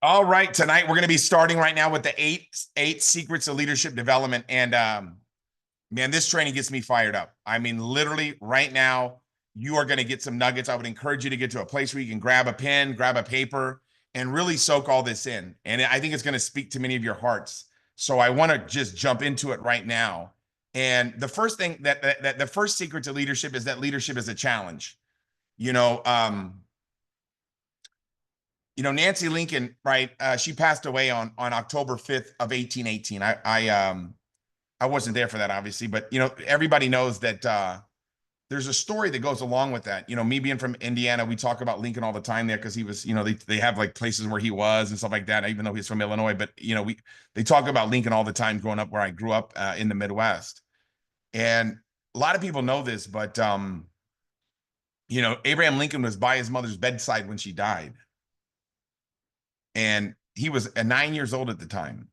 All right, tonight we're going to be starting right now with the eight secrets of leadership development, and man, this training gets me fired up. I mean, literally, right now, you are going to get some nuggets. I would encourage you to get to a place where you can grab a pen, grab a paper, and really soak all this in. And I think it's going to speak to many of your hearts. So I want to just jump into it right now. And the first thing that the first secret to leadership is that leadership is a challenge. You know, um, Nancy Lincoln, right? She passed away on October 5th of 1818. I wasn't there for that, obviously, but everybody knows that there's a story that goes along with that. Me being from Indiana, we talk about Lincoln all the time there because he was, they have like places where he was and stuff like that, even though he's from Illinois. But they talk about Lincoln all the time growing up where I grew up in the Midwest. And a lot of people know this, but Abraham Lincoln was by his mother's bedside when she died. And he was 9 years old at the time.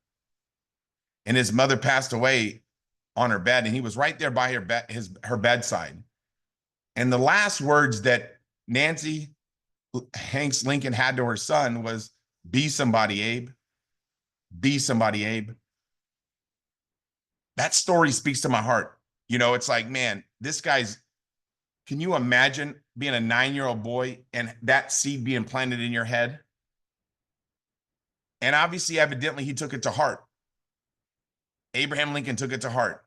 And his mother passed away on her bed, and he was right there by her bedside. And the last words that Nancy Hanks Lincoln had to her son was, "Be somebody, Abe. Be somebody, Abe." That story speaks to my heart. It's like, man, can you imagine being a 9-year-old boy and that seed being planted in your head? And obviously, evidently, he took it to heart. Abraham Lincoln took it to heart.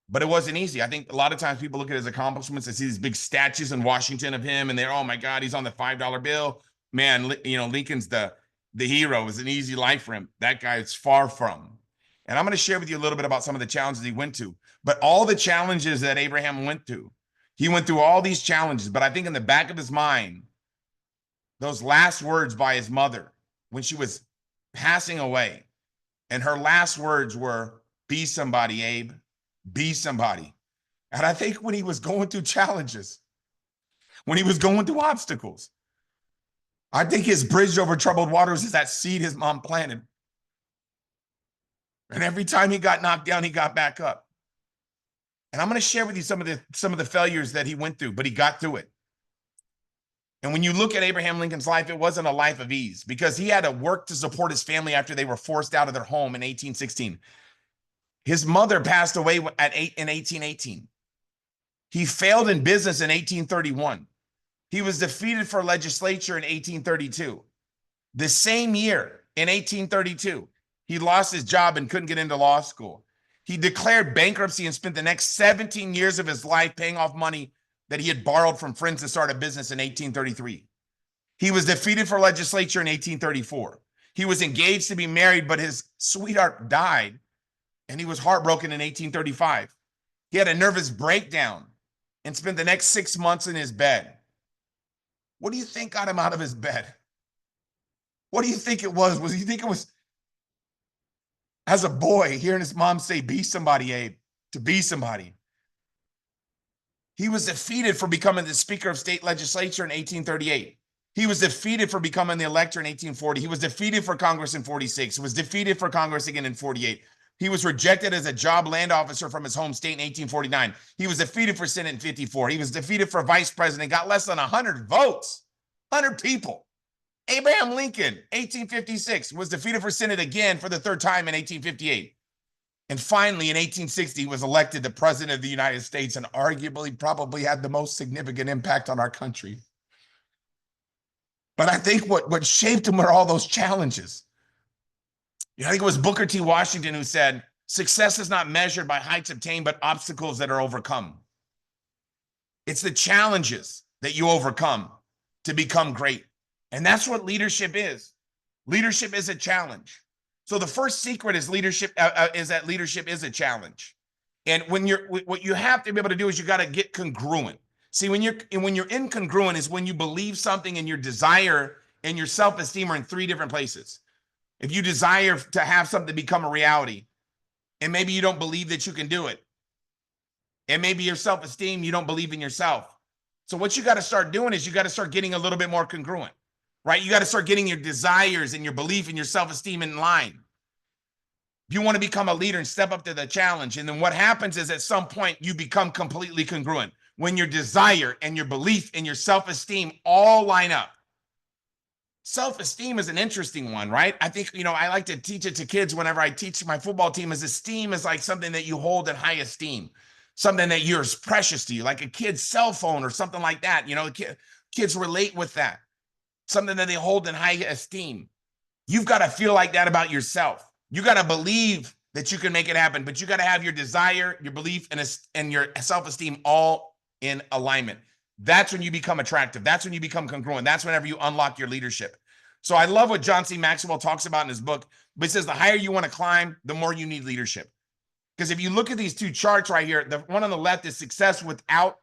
But it wasn't easy. I think a lot of times people look at his accomplishments and see these big statues in Washington of him, and they're, oh my God, he's on the $5 bill. Man, Lincoln's the hero. It was an easy life for him. That guy is far from. And I'm going to share with you a little bit about some of the challenges he went to. But all the challenges that Abraham went through, he went through all these challenges. But I think in the back of his mind, those last words by his mother when she was passing away, and her last words were, "Be somebody, Abe. Be somebody." And I think when he was going through challenges, when he was going through obstacles, I think his bridge over troubled waters is that seed his mom planted. And every time he got knocked down, he got back up. And I'm going to share with you some of the failures that he went through, but he got through it. And when you look at Abraham Lincoln's life, it wasn't a life of ease because he had to work to support his family after they were forced out of their home in 1816. His mother passed away in 1818. He failed in business in 1831. He was defeated for legislature in 1832. The same year, in 1832, he lost his job and couldn't get into law school. He declared bankruptcy and spent the next 17 years of his life paying off money that he had borrowed from friends to start a business in 1833. He was defeated for legislature in 1834. He was engaged to be married, but his sweetheart died, and he was heartbroken in 1835. He had a nervous breakdown and spent the next 6 months in his bed. What do you think got him out of his bed? What do you think it was? Do you think it was, as a boy, hearing his mom say, "Be somebody, Abe," to be somebody? He was defeated for becoming the Speaker of State Legislature in 1838. He was defeated for becoming the elector in 1840. He was defeated for Congress in 46. He was defeated for Congress again in 48. He was rejected as a job land officer from his home state in 1849. He was defeated for Senate in 54. He was defeated for vice president, got less than 100 votes, 100 people. Abraham Lincoln, 1856, was defeated for Senate again for the third time in 1858. And finally, in 1860, he was elected the president of the United States and arguably probably had the most significant impact on our country. But I think what shaped him were all those challenges. I think it was Booker T. Washington who said, "Success is not measured by heights obtained, but obstacles that are overcome." It's the challenges that you overcome to become great. And that's what leadership is. Leadership is a challenge. So the first secret is that leadership is a challenge. And what you have to be able to do is you got to get congruent. See, when you're incongruent is when you believe something and your desire and your self-esteem are in three different places. If you desire to have something become a reality, and maybe you don't believe that you can do it, and maybe your self-esteem, you don't believe in yourself. So what you got to start doing is you got to start getting a little bit more congruent, right? You got to start getting your desires and your belief and your self-esteem in line. If you want to become a leader and step up to the challenge, and then what happens is at some point you become completely congruent. When your desire and your belief and your self-esteem all line up, Self-esteem is an interesting one, right? I think, I like to teach it to kids whenever I teach my football team, is esteem is like something that you hold in high esteem, something that you're precious to you, like a kid's cell phone or something like that. Kids relate with that, something that they hold in high esteem. You've got to feel like that about yourself. You got to believe that you can make it happen, but you got to have your desire, your belief, and your self-esteem all in alignment. That's when you become attractive. That's when you become congruent. That's whenever you unlock your leadership. So I love what John C. Maxwell talks about in his book, but he says the higher you want to climb, the more you need leadership. Because if you look at these two charts right here, the one on the left is success without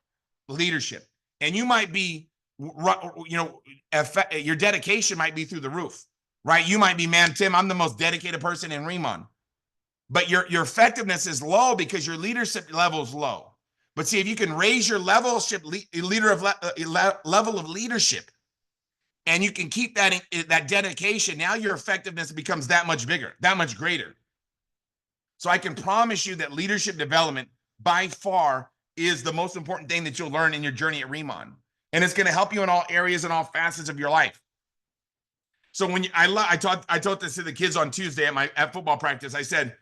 leadership. And you might be, your dedication might be through the roof, right? You might be, man, Tim, I'm the most dedicated person in Riman. But your effectiveness is low because your leadership level is low. But see, if you can raise your level of leadership, and you can keep that dedication, now your effectiveness becomes that much bigger, that much greater. So I can promise you that leadership development by far is the most important thing that you'll learn in your journey at Riman. And it's going to help you in all areas and all facets of your life. So when I taught this to the kids on Tuesday at football practice. I said,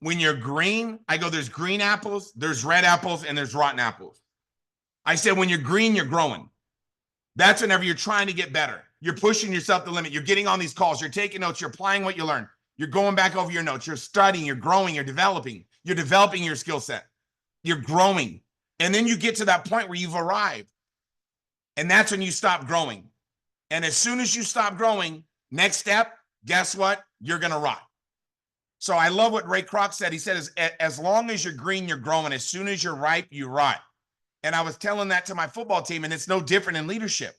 when you're green, I go, there's green apples, there's red apples, and there's rotten apples. I said, when you're green, you're growing. That's whenever you're trying to get better. You're pushing yourself to the limit. You're getting on these calls. You're taking notes. You're applying what you learn. You're going back over your notes. You're studying. You're growing. You're developing. You're developing your skill set. You're growing. And then you get to that point where you've arrived. And that's when you stop growing. And as soon as you stop growing, next step, guess what? You're going to rot. So I love what Ray Kroc said. He said, as long as you're green, you're growing. As soon as you're ripe, you rot. And I was telling that to my football team, and it's no different in leadership.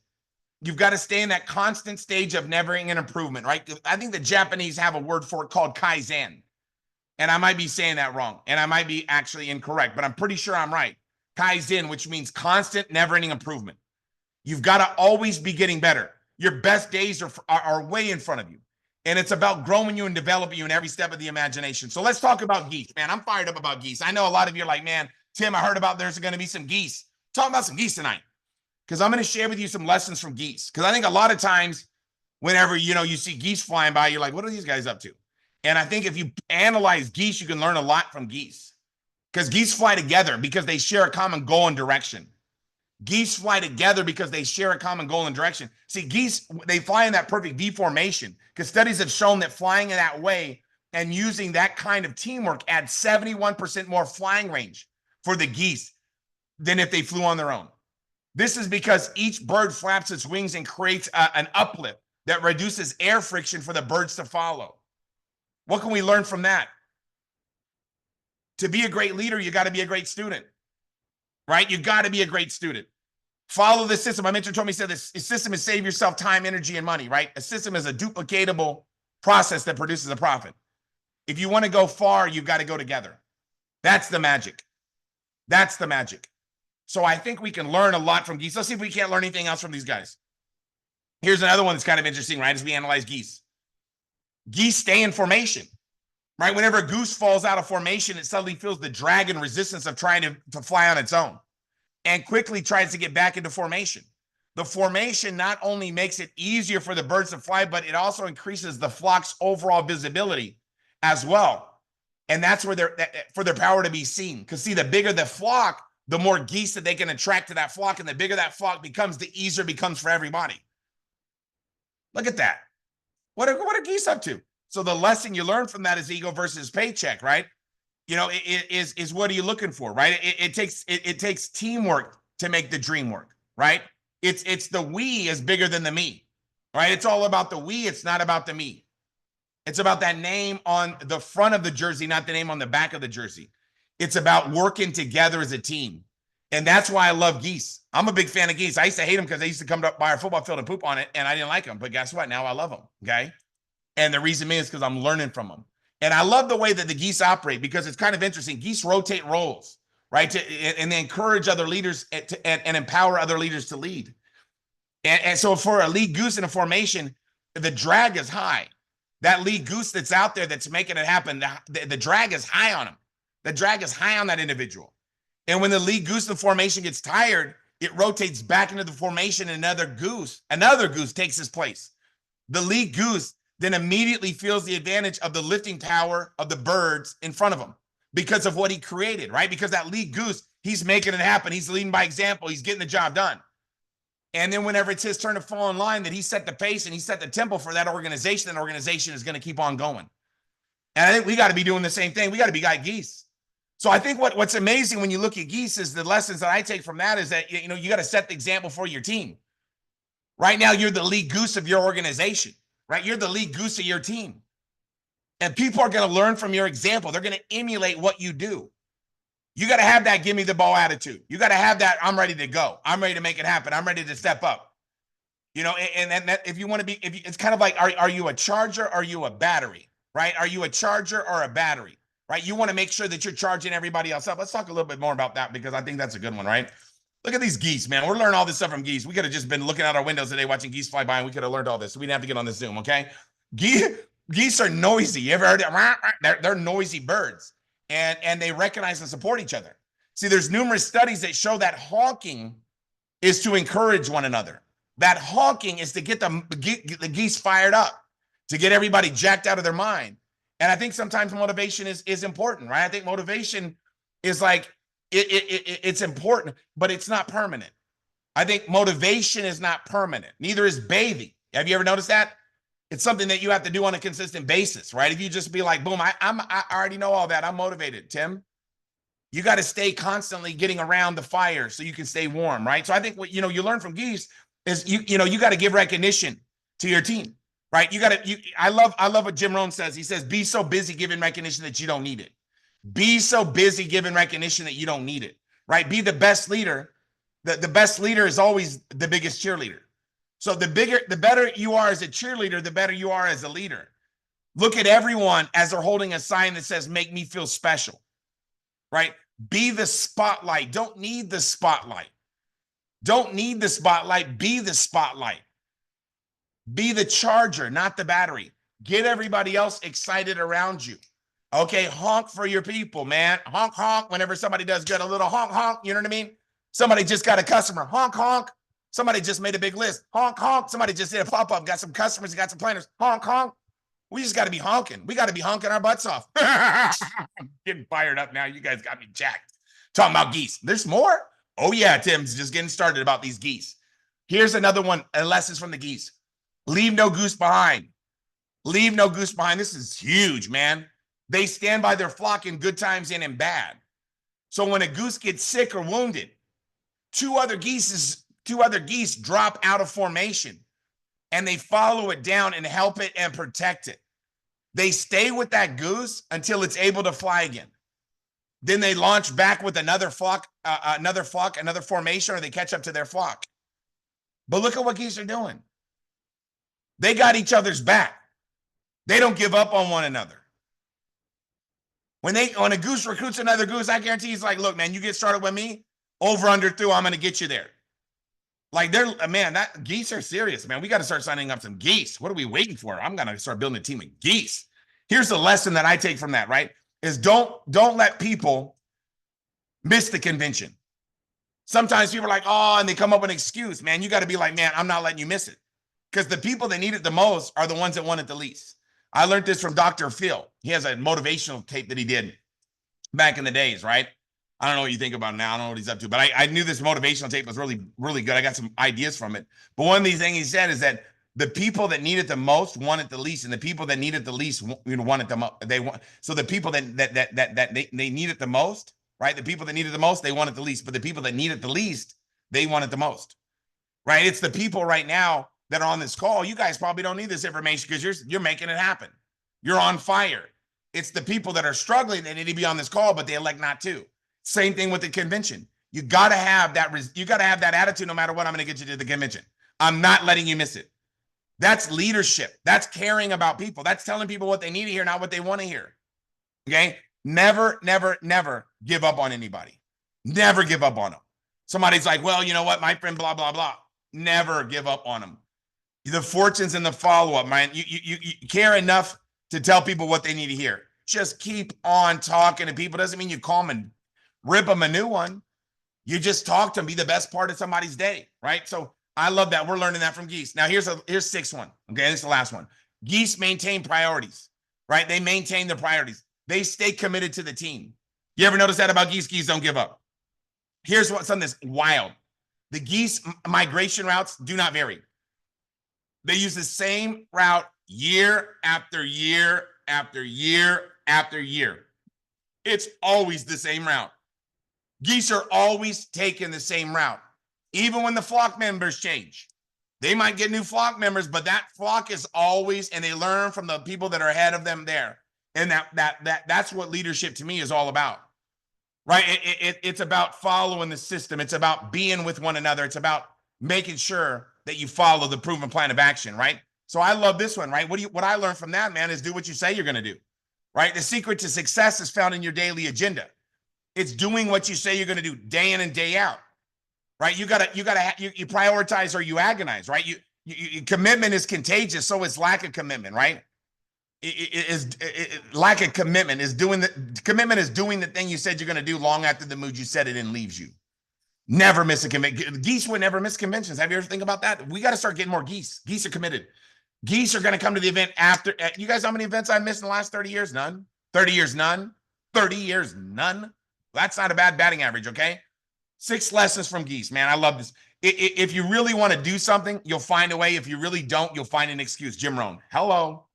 You've got to stay in that constant stage of never-ending improvement, right? I think the Japanese have a word for it called kaizen. And I might be saying that wrong, and I might be actually incorrect, but I'm pretty sure I'm right. Kaizen, which means constant, never-ending improvement. You've got to always be getting better. Your best days are way in front of you. And it's about growing you and developing you in every step of the imagination. So let's talk about geese. Man, I'm fired up about geese. I know a lot of you are like, man, Tim, I heard about there's going to be some geese. Talk about some geese tonight, because I'm going to share with you some lessons from geese. Because I think a lot of times whenever, you see geese flying by, you're like, what are these guys up to? And I think if you analyze geese, you can learn a lot from geese. Because geese fly together because they share a common goal and direction. Geese fly together because they share a common goal and direction. See, geese, they fly in that perfect V formation, because studies have shown that flying in that way and using that kind of teamwork adds 71% more flying range for the geese than if they flew on their own. This is because each bird flaps its wings and creates an uplift that reduces air friction for the birds to follow. What can we learn from that? To be a great leader, you got to be a great student, right? You got to be a great student. Follow the system. My mentor told me, he said, this system is save yourself time, energy, and money, right? A system is a duplicatable process that produces a profit. If you want to go far, you've got to go together. That's the magic. That's the magic. So I think we can learn a lot from geese. Let's see if we can't learn anything else from these guys. Here's another one that's kind of interesting, right? As we analyze geese. Geese stay in formation, right? Whenever a goose falls out of formation, it suddenly feels the drag and resistance of trying to fly on its own, and quickly tries to get back into formation. The formation not only makes it easier for the birds to fly, but it also increases the flock's overall visibility as well. And that's where for their power to be seen. Because see, the bigger the flock, the more geese that they can attract to that flock. And the bigger that flock becomes, the easier it becomes for everybody. Look at that. What are geese up to? So the lesson you learn from that is ego versus paycheck, right? Is what are you looking for, right? It takes teamwork to make the dream work, right? It's the we is bigger than the me, right? It's all about the we. It's not about the me. It's about that name on the front of the jersey, not the name on the back of the jersey. It's about working together as a team. And that's why I love geese. I'm a big fan of geese. I used to hate them because they used to come by our football field and poop on it, and I didn't like them. But guess what? Now I love them, okay? And the reason is because I'm learning from them. And I love the way that the geese operate, because it's kind of interesting. Geese rotate roles, right? And they encourage other leaders and empower other leaders to lead. And so for a lead goose in a formation, the drag is high. That lead goose that's out there that's making it happen, the drag is high on him. The drag is high on that individual. And when the lead goose in the formation gets tired, it rotates back into the formation, and another goose takes his place. The lead goose then immediately feels the advantage of the lifting power of the birds in front of him because of what he created, right? Because that lead goose, he's making it happen. He's leading by example. He's getting the job done. And then whenever it's his turn to fall in line, that he set the pace and he set the tempo for that organization, is going to keep on going. And I think we got to be doing the same thing. We got to be like geese. So I think what's amazing when you look at geese is the lessons that I take from that is that, you know, you got to set the example for your team. Right now, you're the lead goose of your organization, right? You're the lead goose of your team. And people are going to learn from your example. They're going to emulate what you do. You got to have that give me the ball attitude. You got to have that I'm ready to go. I'm ready to make it happen. I'm ready to step up. You know, and that if you want to be, it's kind of like, are you a charger? Or are you a battery, right? Are you a charger or a battery, right? You want to make sure that you're charging everybody else up. Let's talk a little bit more about that because I think that's a good one, right? Look at these geese, man. We're learning all this stuff from geese. We could have just been looking out our windows today watching geese fly by and we could have learned all this. So we didn't have to get on the Zoom, okay? Geese are noisy. You ever heard it? They're noisy birds. And they recognize and support each other. See, there's numerous studies that show that honking is to encourage one another. That honking is to get the geese fired up, to get everybody jacked out of their mind. And I think sometimes motivation is important, right? I think motivation is like, it's important, but it's not permanent. I think motivation is not permanent. Neither is bathing. Have you ever noticed that? It's something that you have to do on a consistent basis, right? If you just be like, boom, I already know all that. I'm motivated, Tim. You got to stay constantly getting around the fire so you can stay warm, right? So I think what, you know, you learn from geese is you got to give recognition to your team, right? I love what Jim Rohn says. He says, be so busy giving recognition that you don't need it. Be so busy giving recognition that you don't need it, right? Be the best leader. The best leader is always the biggest cheerleader. So the better you are as a cheerleader, the better you are as a leader. Look at everyone as they're holding a sign that says, make me feel special, right? Be the spotlight. Don't need the spotlight. Don't need the spotlight. Be the spotlight. Be the charger, not the battery. Get everybody else excited around you. Okay, honk for your people, man. Honk, honk. Whenever somebody does good, a little honk, honk. You know what I mean? Somebody just got a customer. Honk, honk. Somebody just made a big list. Honk, honk. Somebody just did a pop-up. Got some customers. Got some planners. Honk, honk. We just got to be honking. We got to be honking our butts off. I'm getting fired up now. You guys got me jacked. Talking about geese. There's more? Oh, yeah, Tim's just getting started about these geese. Here's another one, lessons from the geese. Leave no goose behind. Leave no goose behind. This is huge, man. They stand by their flock in good times and in bad. So when a goose gets sick or wounded, two other geese drop out of formation and they follow it down and help it and protect it. They stay with that goose until it's able to fly again. Then they launch back with another formation, or they catch up to their flock. But look at what geese are doing. They got each other's back. They don't give up on one another. When a goose recruits another goose, I guarantee he's like, look, man, you get started with me, over, under, through, I'm going to get you there. Like, that geese are serious, man. We got to start signing up some geese. What are we waiting for? I'm going to start building a team of geese. Here's the lesson that I take from that, right? Is don't let people miss the convention. Sometimes people are like, oh, and they come up with an excuse, man. You got to be like, man, I'm not letting you miss it. Because the people that need it the most are the ones that want it the least. I learned this from Dr. Phil. He has a motivational tape that he did back in the days, right? I don't know what you think about it now. I don't know what he's up to, but I knew this motivational tape was really, really good. I got some ideas from it. But one of these things he said is that the people that need it the most want it the least, and the people that need it the least want it the most. So the people that they need it the most, right? The people that need it the most, they want it the least. But the people that need it the least, they want it the most, right? It's the people right now that are on this call. You guys probably don't need this information because you're making it happen. You're on fire. It's the people that are struggling that need to be on this call, but they elect not to. Same thing with the convention. You got to have that. You got to have that attitude. No matter what, I'm going to get you to the convention. I'm not letting you miss it. That's leadership. That's caring about people. That's telling people what they need to hear, not what they want to hear. Okay. Never, never, never give up on anybody. Never give up on them. Somebody's like, well, you know what, my friend, blah, blah, blah. Never give up on them. The fortunes in the follow-up, man. You care enough to tell people what they need to hear. Just keep on talking to people. Doesn't mean you call them and rip them a new one. You just talk to them, be the best part of somebody's day, right? So I love that. We're learning that from geese. Now here's sixth one. Okay, this is the last one. Geese maintain priorities, right? They maintain their priorities. They stay committed to the team. You ever notice that about geese? Geese don't give up. Here's what something that's wild. The geese migration routes do not vary. They use the same route year after year after year after year. It's always the same route. Geese are always taking the same route. Even when the flock members change, they might get new flock members, but that flock is always, and they learn from the people that are ahead of them there. And that's what leadership to me is all about, right? It's about following the system. It's about being with one another. It's about making sure that you follow the proven plan of action, right? So I love this one, right? What I learned from that, man, is do what you say you're going to do, right? The secret to success is found in your daily agenda. It's doing what you say you're going to do day in and day out, right? You prioritize or you agonize, right? Commitment is contagious. So is lack of commitment, right? Lack of commitment is doing the thing you said you're going to do long after the mood you said it in leaves you. Never miss a convention. Geese would never miss conventions. Have you ever think about that? We got to start getting more geese. Geese are committed. Geese are going to come to the event after. You guys know how many events I've missed in the last 30 years? None. 30 years, none. 30 years, none. That's not a bad batting average, okay? 6 lessons from geese, man. I love this. If you really want to do something, you'll find a way. If you really don't, you'll find an excuse. Jim Rohn, hello.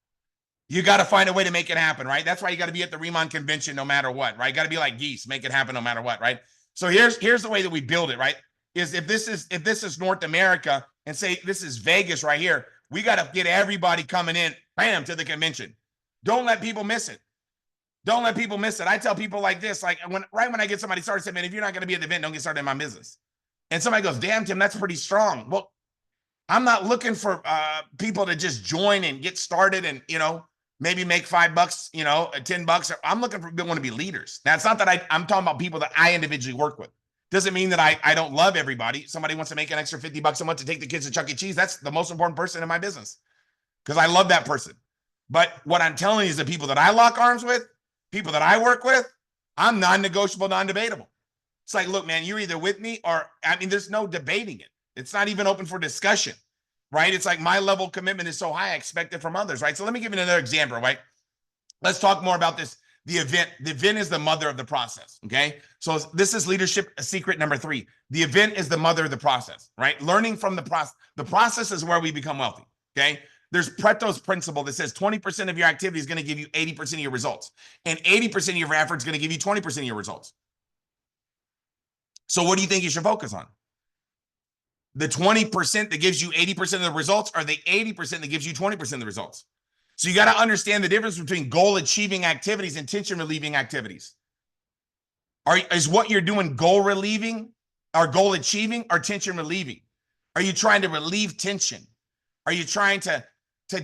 You got to find a way to make it happen, right? That's why you got to be at the Riman convention no matter what, right? Got to be like geese, make it happen no matter what, right? So here's the way that we build it, right? Is if this is North America and say this is Vegas right here, we got to get everybody coming in, bam, to the convention. Don't let people miss it. Don't let people miss it. I tell people like this, like when I get somebody started, say, man, if you're not going to be at the event, don't get started in my business. And somebody goes, damn, Tim, that's pretty strong. Well, I'm not looking for people to just join and get started and, maybe make $5, $10. I'm looking for people to be leaders. Now, it's not that I'm talking about people that I individually work with. Doesn't mean that I don't love everybody. Somebody wants to make an extra $50 a month to take the kids to Chuck E. Cheese. That's the most important person in my business because I love that person. But what I'm telling you is the people that I lock arms with, people that I work with, I'm non-negotiable, non-debatable. It's like, look, man, you're either with me or, there's no debating it. It's not even open for discussion, right? It's like my level of commitment is so high, I expect it from others, right? So let me give you another example, right? Let's talk more about this. The event is the mother of the process, okay? So this is leadership secret number 3. The event is the mother of the process, right? Learning from the process. The process is where we become wealthy, okay? There's Pareto's principle that says 20% of your activity is going to give you 80% of your results, and 80% of your effort is going to give you 20% of your results. So what do you think you should focus on? The 20% that gives you 80% of the results, or the 80% that gives you 20% of the results? So you got to understand the difference between goal achieving activities and tension relieving activities. Is what you're doing goal relieving or goal achieving or tension relieving? Are you trying to relieve tension? Are you trying to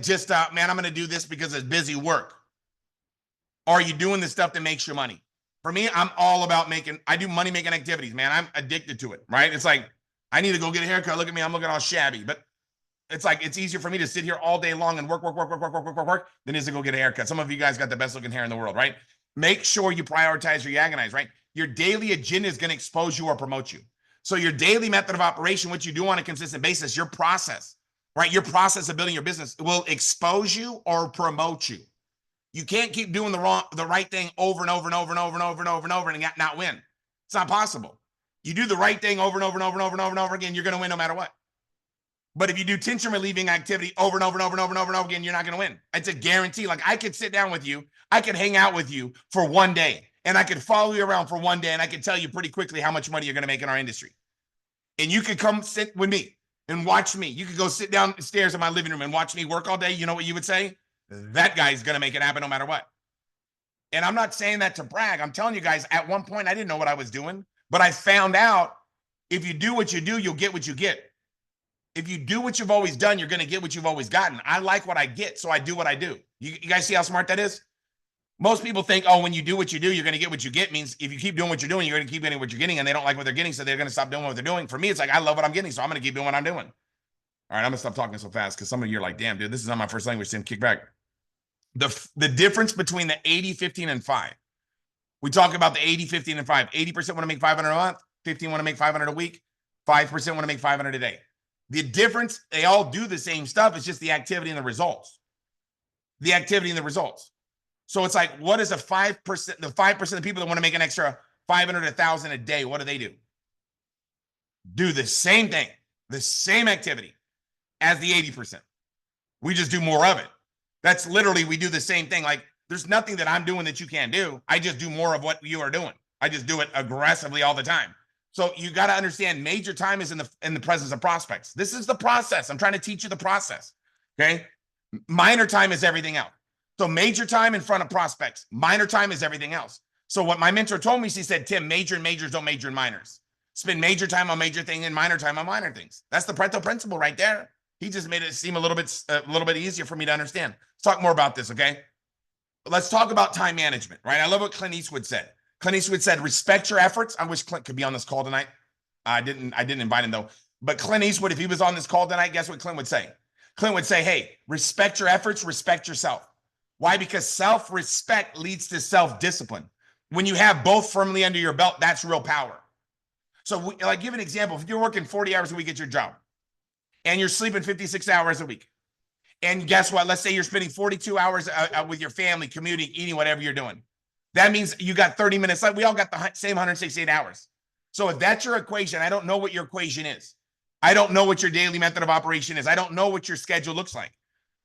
just, man, I'm going to do this because it's busy work? Or are you doing the stuff that makes you money? For me, I'm all about I do money making activities, man. I'm addicted to it, right? It's like, I need to go get a haircut. Look at me. I'm looking all shabby, but it's like, it's easier for me to sit here all day long and work than it is to go get a haircut. Some of you guys got the best looking hair in the world, right? Make sure you prioritize or you agonize, right? Your daily agenda is going to expose you or promote you. So your daily method of operation, what you do on a consistent basis, your process, right? Your process of building your business will expose you or promote you. You can't keep doing the right thing over and over and over and over and over and over and over and not win. It's not possible. You do the right thing over and over and over and over and over and over again, you're going to win no matter what. But if you do tension relieving activity over and over and over and over and over and over again, you're not going to win. It's a guarantee. Like I could sit down with you, I could hang out with you for one day, and I could follow you around for one day, and I could tell you pretty quickly how much money you're going to make in our industry. And you could come sit with me and watch me. You could go sit downstairs in my living room and watch me work all day. You know what you would say? That guy's going to make it happen no matter what. And I'm not saying that to brag. I'm telling you guys, at one point, I didn't know what I was doing, but I found out if you do what you do, you'll get what you get. If you do what you've always done, you're going to get what you've always gotten. I like what I get, so I do what I do. You guys see how smart that is? Most people think, oh, when you do what you do, you're going to get what you get. Means if you keep doing what you're doing, you're going to keep getting what you're getting, and they don't like what they're getting, so they're going to stop doing what they're doing. For me, it's like, I love what I'm getting, so I'm going to keep doing what I'm doing. All right, I'm going to stop talking so fast because some of you are like, damn, dude, this is not my first language. Tim, kick back. The difference between the 80, 15, and 5. We talk about the 80, 15, and 5. 80% want to make 500 a month. 15 want to make 500 a week. 5% want to make 500 a day. The difference, they all do the same stuff. It's just the activity and the results. The activity and the results. So it's like, what is a 5%? The 5% of people that want to make an extra 500, 1,000 a day, what do? Do the same thing, the same activity as the 80%. We just do more of it. That's literally, we do the same thing. Like, there's nothing that I'm doing that you can't do. I just do more of what you are doing. I just do it aggressively all the time. So you got to understand, major time is in the presence of prospects. This is the process. I'm trying to teach you the process. Okay. Minor time is everything else. So major time in front of prospects. Minor time is everything else. So what my mentor told me, she said, Tim, major and majors don't major in minors. Spend major time on major things and minor time on minor things. That's the Pareto principle right there. He just made it seem a little bit easier for me to understand. Let's talk more about this, okay? Let's talk about time management, right? I love what Clint Eastwood said. Clint Eastwood said, respect your efforts. I wish Clint could be on this call tonight. I didn't invite him though. But Clint Eastwood, if he was on this call tonight, guess what Clint would say? Clint would say, hey, respect your efforts, respect yourself. Why? Because self-respect leads to self-discipline. When you have both firmly under your belt, that's real power. So like, give an example. If you're working 40 hours a week at your job and you're sleeping 56 hours a week, and guess what? Let's say you're spending 42 hours with your family, commuting, eating, whatever you're doing. That means you got 30 minutes left. We all got the same 168 hours. So if that's your equation, I don't know what your equation is. I don't know what your daily method of operation is. I don't know what your schedule looks like.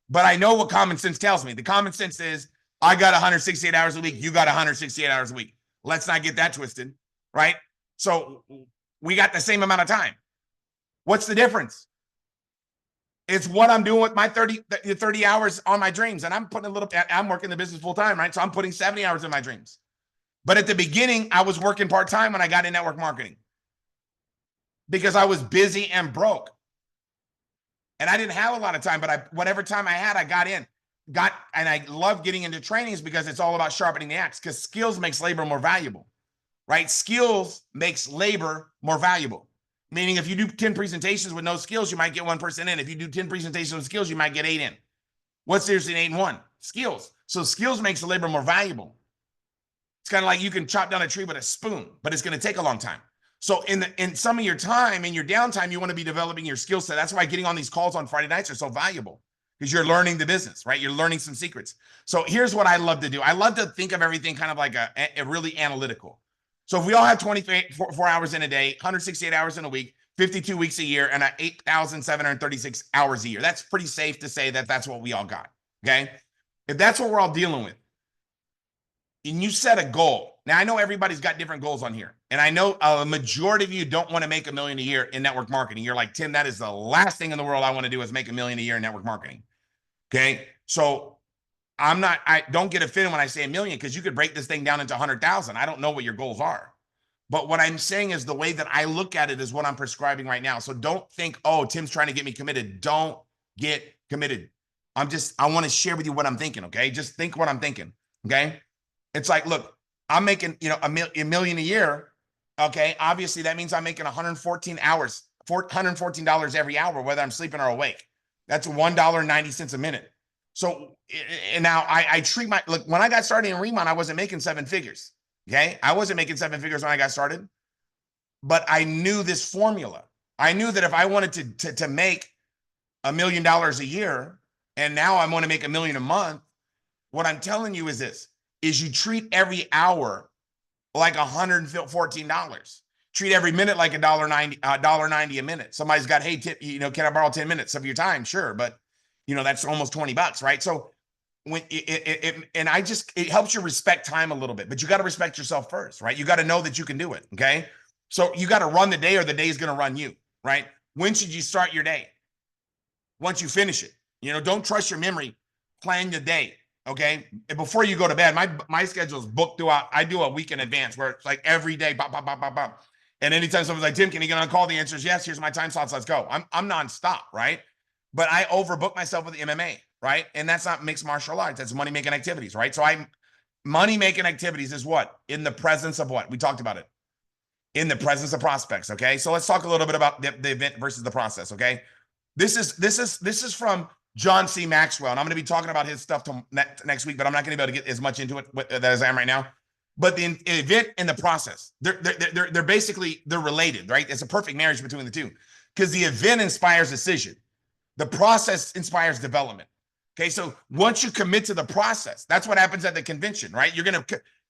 But I know what common sense tells me. The common sense is, I got 168 hours a week. You got 168 hours a week. Let's not get that twisted, right? So we got the same amount of time. What's the difference? It's what I'm doing with my 30 hours on my dreams. And I'm working the business full time, right? So I'm putting 70 hours in my dreams. But at the beginning, I was working part-time when I got in network marketing because I was busy and broke. And I didn't have a lot of time, but whatever time I had, I and I love getting into trainings because it's all about sharpening the axe, because skills makes labor more valuable, right? Skills makes labor more valuable. Meaning if you do 10 presentations with no skills, you might get one person in. If you do 10 presentations with skills, you might get 8 in. What's the difference in 8 and 1? Skills. So skills makes the labor more valuable. It's kind of like you can chop down a tree with a spoon, but it's going to take a long time. So in some of your time, in your downtime, you want to be developing your skill set. That's why getting on these calls on Friday nights are so valuable, because you're learning the business, right? You're learning some secrets. So here's what I love to do. I love to think of everything kind of like a really analytical. So if we all have 24 hours in a day, 168 hours in a week, 52 weeks a year, and 8,736 hours a year, that's pretty safe to say that that's what we all got, okay? If that's what we're all dealing with, and you set a goal. Now, I know everybody's got different goals on here, and I know a majority of you don't want to make $1 million a year in network marketing. You're like, Tim, that is the last thing in the world I want to do is make $1 million a year in network marketing, okay? So I don't get offended when I say $1 million, because you could break this thing down into 100,000. I don't know what your goals are. But what I'm saying is the way that I look at it is what I'm prescribing right now. So don't think, oh, Tim's trying to get me committed. Don't get committed. I want to share with you what I'm thinking, okay? Just think what I'm thinking, okay? It's like, look, I'm making, $1 million a year, okay? Obviously, that means I'm making 114 hours, $114 every hour, whether I'm sleeping or awake. That's $1.90 a minute. So, and now I treat look, when I got started in Riman, I wasn't making 7 figures. Okay. I wasn't making 7 figures when I got started, but I knew this formula. I knew that if I wanted to make $1 million a year, and now I want to make $1 million a month, what I'm telling you is this, is you treat every hour like $114. Treat every minute like $1.90 a minute. Somebody's got, hey, tip, can I borrow 10 minutes of your time? Sure. But that's almost $20, right? So when it helps you respect time a little bit, but you got to respect yourself first, right? You got to know that you can do it. Okay. So you got to run the day, or the day is going to run you, right? When should you start your day? Once you finish it. Don't trust your memory. Plan your day. Okay. And before you go to bed, my schedule is booked throughout. I do a week in advance where it's like every day, bop, bop, bop, bop, bop. And anytime someone's like, Tim, can you get on a call? The answer is yes. Here's my time slots. Let's go. I'm nonstop, right? But I overbook myself with MMA, right? And that's not mixed martial arts. That's money-making activities, right? So money-making activities is what? In the presence of what? We talked about it. In the presence of prospects, okay? So let's talk a little bit about the event versus the process, okay? This is from John C. Maxwell, and I'm going to be talking about his stuff next week, but I'm not going to be able to get as much into it as I am right now. But the event and the process, they're basically related, right? It's a perfect marriage between the two. because the event inspires decision. The process inspires development. Okay, so once you commit to the process, that's what happens at the convention, right?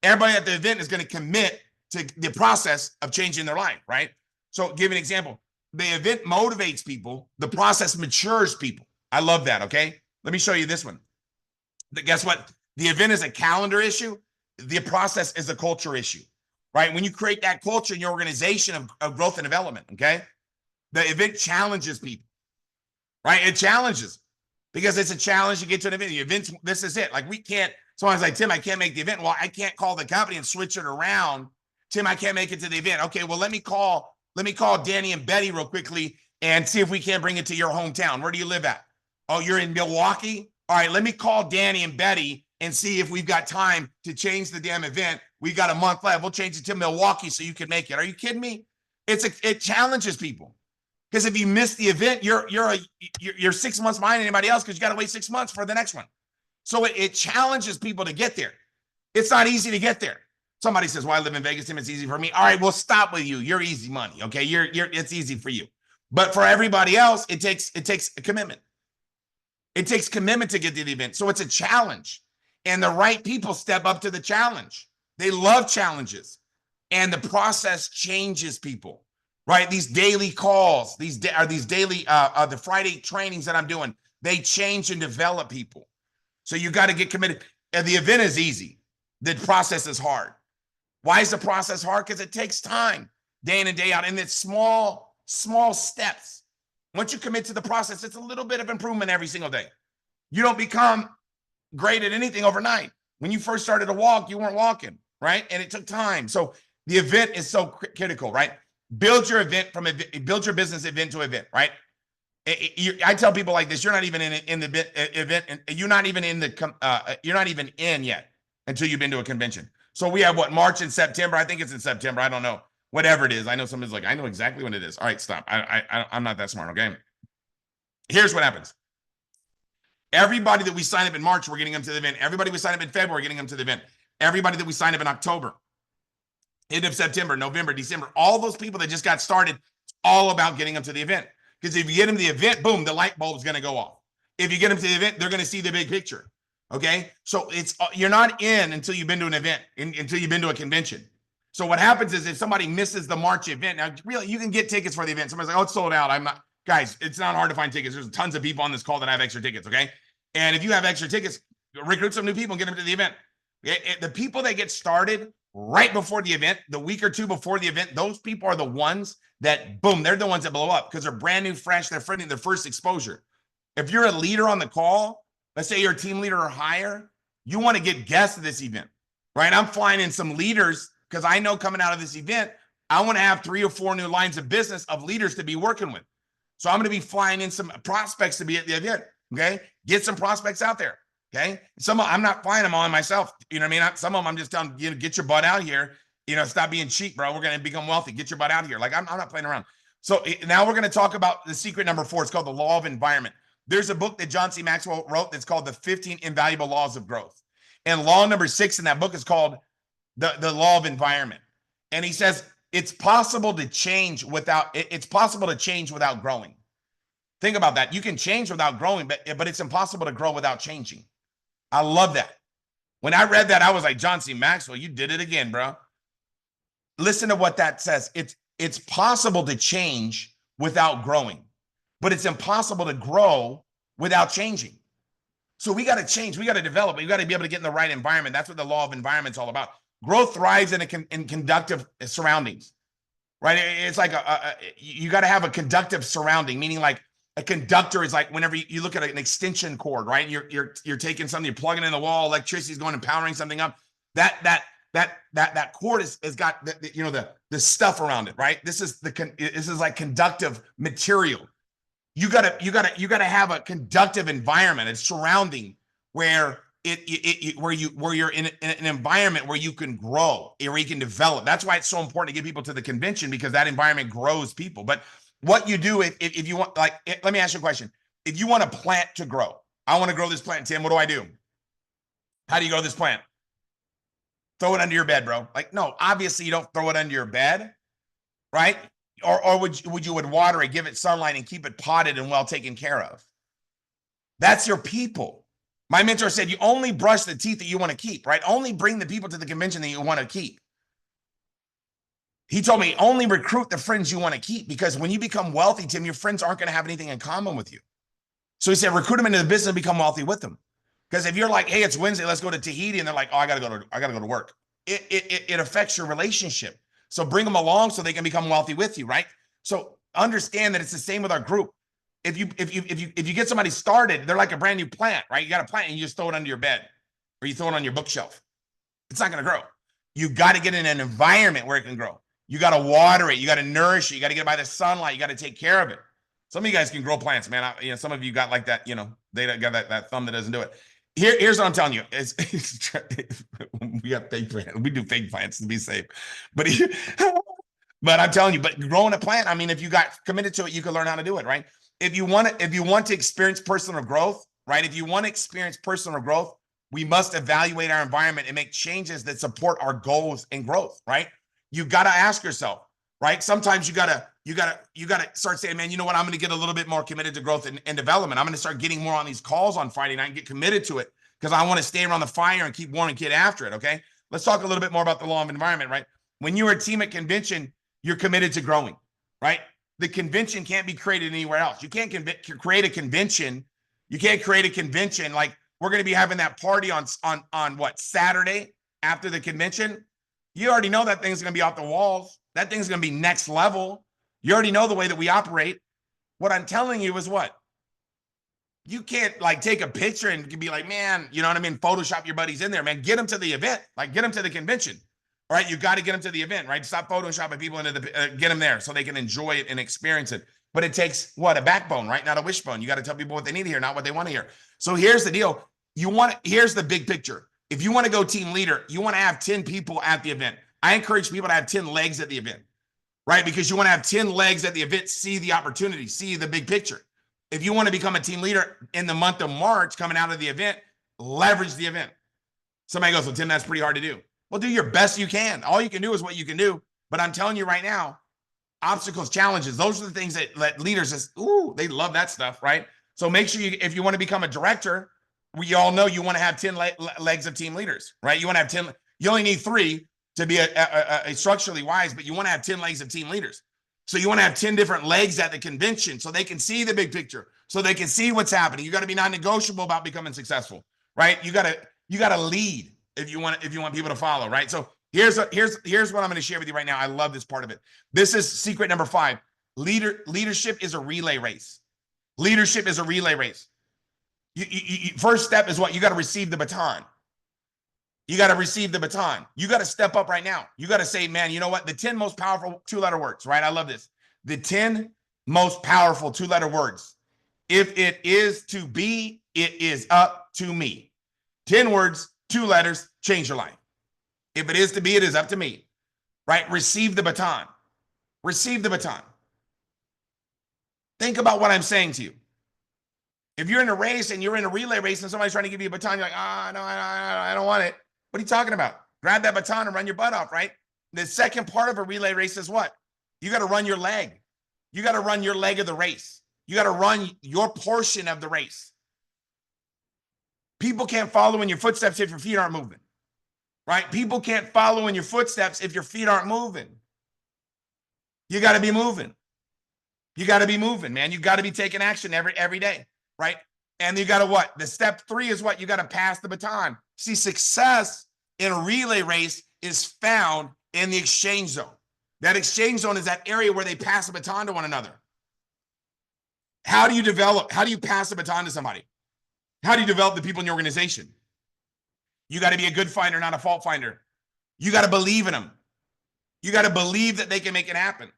Everybody at the event is going to commit to the process of changing their life, right? So give an example. The event motivates people. The process matures people. I love that, okay? Let me show you this one. Guess what? The event is a calendar issue. The process is a culture issue, right? When you create that culture in your organization of growth and development, okay? The event challenges people, right? It challenges because it's a challenge to get to an event. The events, this is it. Like we can't, someone's like, Tim, I can't make the event. Well, I can't call the company and switch it around. Tim, I can't make it to the event. Okay, well, let me call Danny and Betty real quickly and see if we can't bring it to your hometown. Where do you live at? Oh, you're in Milwaukee? All right, let me call Danny and Betty and see if we've got time to change the damn event. We got a month left. We'll change it to Milwaukee so you can make it. Are you kidding me? It challenges people. Because if you miss the event, you're 6 months behind anybody else because you got to wait 6 months for the next one. So it challenges people to get there. It's not easy to get there. Somebody says, "Well, I live in Vegas, Tim. It's easy for me." All right, we'll stop with you. You're easy money, okay? It's easy for you. But for everybody else, it takes a commitment. It takes commitment to get to the event. So it's a challenge. And the right people step up to the challenge. They love challenges. And the process changes people. Right? These daily calls, these daily, the Friday trainings that I'm doing, they change and develop people. So you got to get committed. And the event is easy. The process is hard. Why is the process hard? Because it takes time, day in and day out. And it's small steps. Once you commit to the process, it's a little bit of improvement every single day. You don't become great at anything overnight. When you first started to walk, you weren't walking, right? And it took time. So the event is so critical, right? Build your business event to event, right? I tell people like this: you're not even in the event, and you're not even in yet until you've been to a convention. So we have March and September. I think it's in September. I don't know. Whatever it is, I know somebody's like, I know exactly when it is. All right, stop. I'm not that smart. Okay. Here's what happens. Everybody that we sign up in March, we're getting them to the event. Everybody we sign up in February, we're getting them to the event. Everybody that we sign up in October, end of September, November, December, all those people that just got started, it's all about getting them to the event. Because if you get them to the event, boom, the light bulb's going to go off. If you get them to the event, they're going to see the big picture. Okay. So you're not in until you've been to an event, until you've been to a convention. So what happens is if somebody misses the March event, now really you can get tickets for the event. Somebody's like, "Oh, it's sold out." Guys, it's not hard to find tickets. There's tons of people on this call that have extra tickets. Okay. And if you have extra tickets, recruit some new people and get them to the event. The people that get started right before the event, the week or two before the event, those people are the ones that, boom, they're the ones that blow up because they're brand new, fresh, they're friendly, their first exposure. If you're a leader on the call, let's say you're a team leader or higher, you want to get guests to this event, right? I'm flying in some leaders because I know coming out of this event, I want to have 3 or 4 new lines of business of leaders to be working with. So I'm going to be flying in some prospects to be at the event, okay? Get some prospects out there. Okay. I'm not flying them on myself. You know what I mean? Some of them I'm just telling you, get your butt out here. Stop being cheap, bro. We're going to become wealthy. Get your butt out here. Like I'm not playing around. So now we're going to talk about the secret number 4. It's called the law of environment. There's a book that John C. Maxwell wrote that's called the 15 Invaluable Laws of Growth. And law number 6 in that book is called the law of environment. And he says it's possible to change without growing. Think about that. You can change without growing, but it's impossible to grow without changing. I love that. When I read that, I was like, John C. Maxwell, you did it again, bro. Listen to what that says. It's possible to change without growing, but it's impossible to grow without changing. So we got to change. We got to develop. We got to be able to get in the right environment. That's what the law of environment is all about. Growth thrives in conductive surroundings, right? It's like you got to have a conductive surrounding, meaning like, a conductor is like whenever you look at an extension cord, right? You're taking something, you're plugging in the wall, electricity's going and powering something up. That cord has got the stuff around it, right? This is like conductive material. You gotta have a conductive environment, a surrounding where where you're in an environment where you can grow, where you can develop. That's why it's so important to get people to the convention, because that environment grows people. But what you do if you want, let me ask you a question. If you want a plant to grow, I want to grow this plant, Tim, what do I do? How do you grow this plant? Throw it under your bed, bro. Like, no, obviously you don't throw it under your bed, right? or would you water it, give it sunlight, and keep it potted and well taken care of? That's your people. My mentor said, you only brush the teeth that you want to keep, right? Only bring the people to the convention that you want to keep. He told me, only recruit the friends you want to keep, because when you become wealthy, Tim, your friends aren't going to have anything in common with you. So he said, recruit them into the business and become wealthy with them. Because if you're like, hey, it's Wednesday, let's go to Tahiti, and they're like, oh, I gotta go to work. It affects your relationship. So bring them along so they can become wealthy with you, right? So understand that it's the same with our group. If you get somebody started, they're like a brand new plant, right? You got a plant and you just throw it under your bed, or you throw it on your bookshelf. It's not going to grow. You got to get in an environment where it can grow. You got to water it. You got to nourish it. You got to get it by the sunlight. You got to take care of it. Some of you guys can grow plants, man. Some of you got like that, they got that thumb that doesn't do it. Here's what I'm telling you. We have fake plants. We do fake plants to be safe. But I'm telling you, but growing a plant, I mean, if you got committed to it, you can learn how to do it, right? If you want to experience personal growth, right? If you want to experience personal growth, we must evaluate our environment and make changes that support our goals and growth, right? You got to ask yourself, right? Sometimes you gotta start saying, man, you know what? I'm going to get a little bit more committed to growth and development. I'm going to start getting more on these calls on Friday night and get committed to it, because I want to stay around the fire and keep wanting to get after it. Okay. Let's talk a little bit more about the law of environment, right? When you're a team at convention, you're committed to growing, right? The convention can't be created anywhere else. You can't create a convention. You can't create a convention. Like, we're going to be having that party on what, Saturday after the convention. You already know that thing's going to be off the walls. That thing's going to be next level. You already know the way that we operate. What I'm telling you is what? You can't like take a picture and be like, man, you know what I mean? Photoshop your buddies in there, man. Get them to the event. Like, get them to the convention. All right, you got to get them to the event, right? Stop photoshopping people into get them there so they can enjoy it and experience it. But it takes what? A backbone, right? Not a wishbone. You got to tell people what they need to hear, not what they want to hear. So here's the deal. Here's the big picture. If you want to go team leader, you want to have 10 people at the event. I encourage people to have 10 legs at the event, right? Because you want to have 10 legs at the event, see the opportunity, see the big picture. If you want to become a team leader in the month of March coming out of the event, leverage the event. Somebody goes, well, Tim, that's pretty hard to do. Well, do your best you can. All you can do is what you can do. But I'm telling you right now, obstacles, challenges, those are the things that leaders just, they love that stuff, right? So make sure if you want to become a director, we all know you want to have 10 legs of team leaders, right? You want to have 10, you only need 3 to be a structurally wise, but you want to have 10 legs of team leaders. So you want to have 10 different legs at the convention so they can see the big picture, so they can see what's happening. You got to be non-negotiable about becoming successful, right? You got to lead if you want people to follow, right? So here's what I'm going to share with you right now. I love this part of it. This is secret number 5. Leadership is a relay race. Leadership is a relay race. First step is what? You got to receive the baton. You got to receive the baton. You got to step up right now. You got to say, man, you know what? The 10 most powerful 2-letter words, right? I love this. The 10 most powerful 2-letter words. If it is to be, it is up to me. 10 words, 2 letters, change your life. If it is to be, it is up to me, right? Receive the baton. Receive the baton. Think about what I'm saying to you. If you're in a race and you're in a relay race and somebody's trying to give you a baton, you're like, no, I don't want it. What are you talking about? Grab that baton and run your butt off, right? The second part of a relay race is what? You got to run your leg. You got to run your leg of the race. You got to run your portion of the race. People can't follow in your footsteps if your feet aren't moving, right? People can't follow in your footsteps if your feet aren't moving. You got to be moving. You got to be moving, man. You got to be taking action every day, right? And you got to what? The step 3 is what? You got to pass the baton. See, success in a relay race is found in the exchange zone. That exchange zone is that area where they pass the baton to one another. How do you pass the baton to somebody? How do you develop the people in your organization? You got to be a good finder, not a fault finder. You got to believe in them. You got to believe that they can make it happen.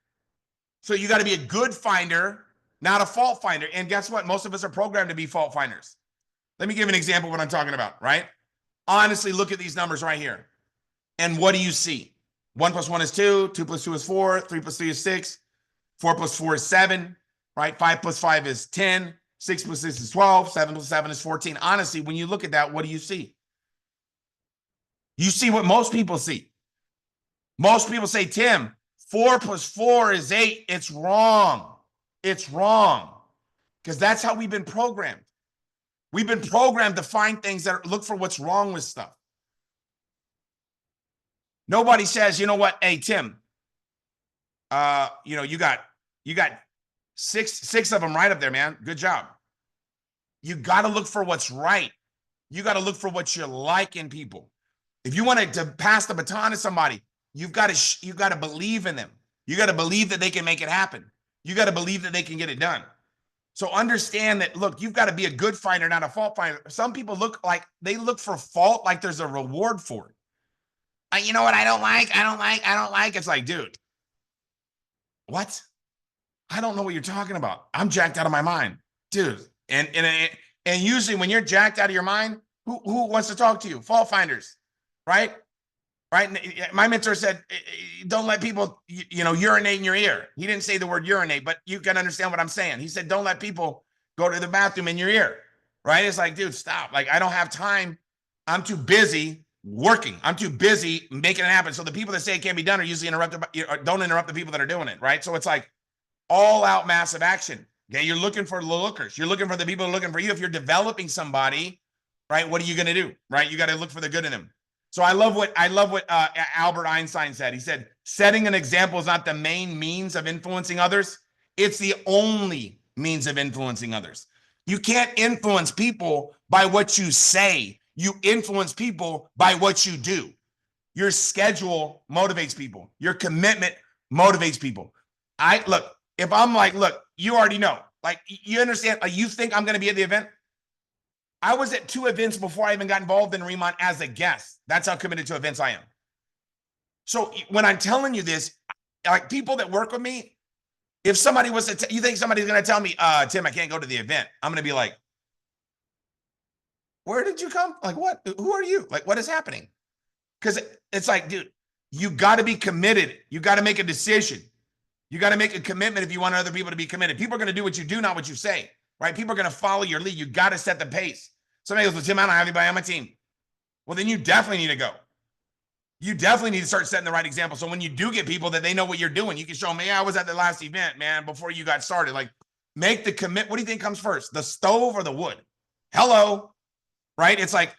So you got to be a good finder, not a fault finder. And guess what? Most of us are programmed to be fault finders. Let me give an example of what I'm talking about, right? Honestly, look at these numbers right here. And what do you see? 1 + 1 is 2, 2 + 2 is 4, 3 + 3 is 6, 4 + 4 is 7, right? 5 + 5 is 10, 6 + 6 is 12, 7 + 7 is 14. Honestly, when you look at that, what do you see? You see what most people see. Most people say, Tim, 4 plus 4 is 8. It's wrong. It's wrong. Because that's how we've been programmed. We've been programmed to find things that look for what's wrong with stuff. Nobody says, you know what, hey, Tim, you got six of them right up there, man. Good job. You got to look for what's right. You got to look for what you like in people. If you want to pass the baton to somebody, you've got to believe in them. You got to believe that they can make it happen. You got to believe that they can get it done. So understand that, look, you've got to be a good finder, not a fault finder. Some people look for fault like there's a reward for it. You know what I don't like? It's like, dude, what? I don't know what you're talking about. I'm jacked out of my mind, dude. And usually when you're jacked out of your mind, who wants to talk to you? Fault finders, right? Right. My mentor said, don't let people, urinate in your ear. He didn't say the word urinate, but you can understand what I'm saying. He said, don't let people go to the bathroom in your ear. Right. It's like, dude, stop. Like, I don't have time. I'm too busy working. I'm too busy making it happen. So the people that say it can't be done are usually interrupted. Don't interrupt the people that are doing it. Right. So it's like all out massive action. Okay. You're looking for the lookers. You're looking for the people who are looking for you. If you're developing somebody, right, what are you going to do? Right. You got to look for the good in them. So I love what Albert Einstein said. He said, setting an example is not the main means of influencing others. It's the only means of influencing others. You can't influence people by what you say. You influence people by what you do. Your schedule motivates people. Your commitment motivates people. If I'm like, look, you already know, like, you understand, you think I'm going to be at the event? I was at 2 events before I even got involved in Riman as a guest. That's how committed to events I am. So when I'm telling you this, like, people that work with me, if somebody was to, you think somebody's going to tell me, Tim, I can't go to the event. I'm going to be like, where did you come? Like, what? Who are you? Like, what is happening? Because it's like, dude, you got to be committed. You got to make a decision. You got to make a commitment if you want other people to be committed. People are going to do what you do, not what you say. Right? People are going to follow your lead. You got to set the pace. Somebody goes, well, Tim, I don't have anybody on my team. Well, then you definitely need to go. You definitely need to start setting the right example. So when you do get people that they know what you're doing, you can show them, hey, I was at the last event, man, before you got started. Like, make the commit. What do you think comes first? The stove or the wood? Hello. Right? It's like,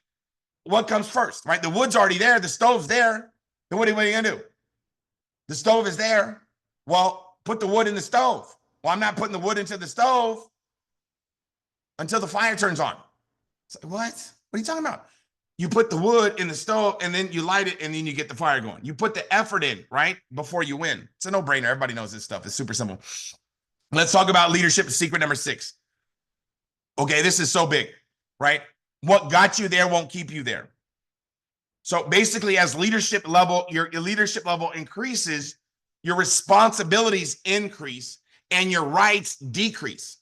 what comes first? Right? The wood's already there. The stove's there. Then what are you going to do? The stove is there. Well, put the wood in the stove. Well, I'm not putting the wood into the stove until the fire turns on. It's like, what? What are you talking about? You put the wood in the stove and then you light it and then you get the fire going. You put the effort in, right? Before you win. It's a no-brainer. Everybody knows this stuff. It's super simple. Let's talk about leadership secret number 6. Okay, this is so big, right? What got you there won't keep you there. So basically, as your leadership level increases, your responsibilities increase and your rights decrease.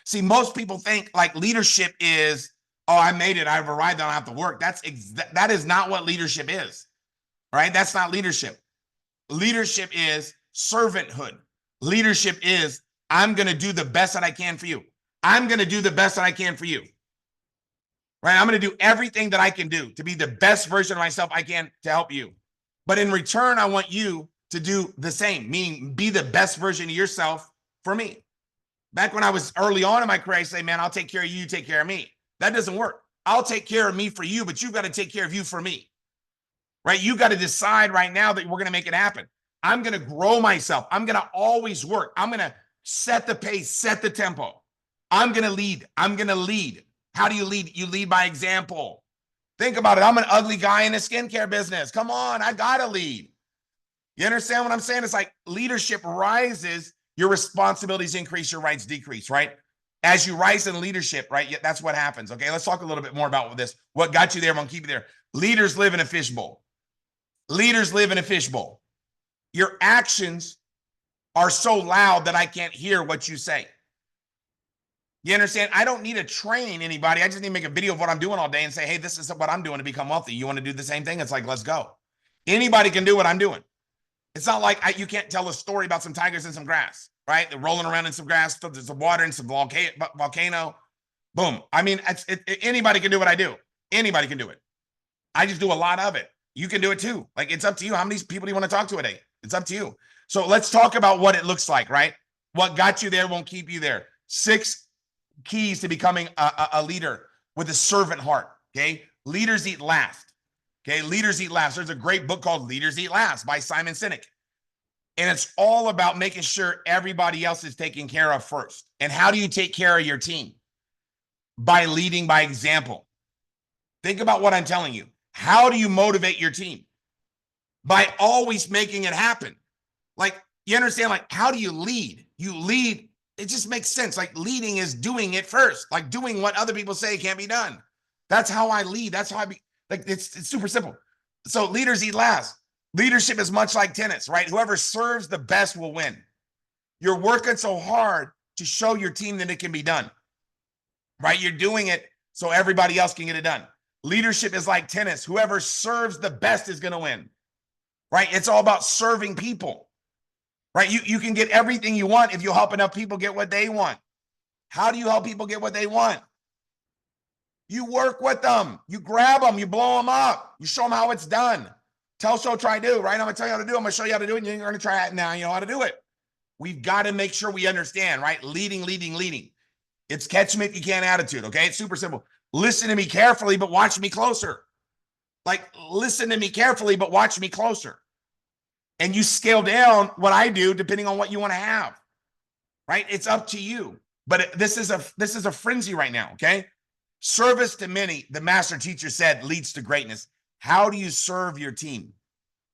See, most people think like leadership is, oh, I made it, I've arrived, I don't have to work. That is not what leadership is, right? That's not leadership. Leadership is servanthood. Leadership is, I'm going to do the best that I can for you. I'm going to do the best that I can for you, right? I'm going to do everything that I can do to be the best version of myself I can to help you. But in return, I want you to do the same, meaning be the best version of yourself for me. Back when I was early on in my career, I say, man, I'll take care of you, you take care of me. That doesn't work. I'll take care of me for you, but you've got to take care of you for me, right? You got to decide right now that we're going to make it happen. I'm going to grow myself. I'm going to always work. I'm going to set the pace, set the tempo. I'm going to lead. I'm going to lead. How do you lead? You lead by example. Think about it. I'm an ugly guy in the skincare business. Come on, I got to lead. You understand what I'm saying? It's like leadership rises, your responsibilities increase, your rights decrease, right? As you rise in leadership, right? That's what happens. Okay, let's talk a little bit more about this. What got you there won't keep you there. Leaders live in a fishbowl. Leaders live in a fishbowl. Your actions are so loud that I can't hear what you say. You understand? I don't need to train anybody. I just need to make a video of what I'm doing all day and say, hey, this is what I'm doing to become wealthy. You want to do the same thing? It's like, let's go. Anybody can do what I'm doing. It's not like you can't tell a story about some tigers in some grass, right? They're rolling around in some grass, there's some water and some volcano. Boom. I mean, anybody can do what I do. Anybody can do it. I just do a lot of it. You can do it too. Like, it's up to you. How many people do you want to talk to a day? It's up to you. So let's talk about what it looks like, right? What got you there won't keep you there. 6 keys to becoming a leader with a servant heart. Okay. Leaders eat last. Okay. Leaders eat last. There's a great book called Leaders Eat Last by Simon Sinek. And it's all about making sure everybody else is taken care of first. And how do you take care of your team? By leading by example. Think about what I'm telling you. How do you motivate your team? By always making it happen. Like, you understand, like, how do you lead? You lead, it just makes sense. Like, leading is doing it first, like doing what other people say can't be done. That's how I lead. That's how I be, like, it's super simple. So leaders eat last. Leadership is much like tennis, right? Whoever serves the best will win. You're working so hard to show your team that it can be done, right? You're doing it so everybody else can get it done. Leadership is like tennis. Whoever serves the best is going to win, right? It's all about serving people, right? You can get everything you want if you help enough people get what they want. How do you help people get what they want? You work with them. You grab them. You blow them up. You show them how it's done. Tell, show, try, do, right? I'm going to tell you how to do it. I'm going to show you how to do it. And you're going to try it now. You know how to do it. We've got to make sure we understand, right? Leading. It's catch me if you can attitude, okay? It's super simple. Listen to me carefully, but watch me closer. Like, listen to me carefully, but watch me closer. And you scale down what I do depending on what you want to have, right? It's up to you. But this is a frenzy right now, okay? Service to many, the master teacher said, leads to greatness. How do you serve your team?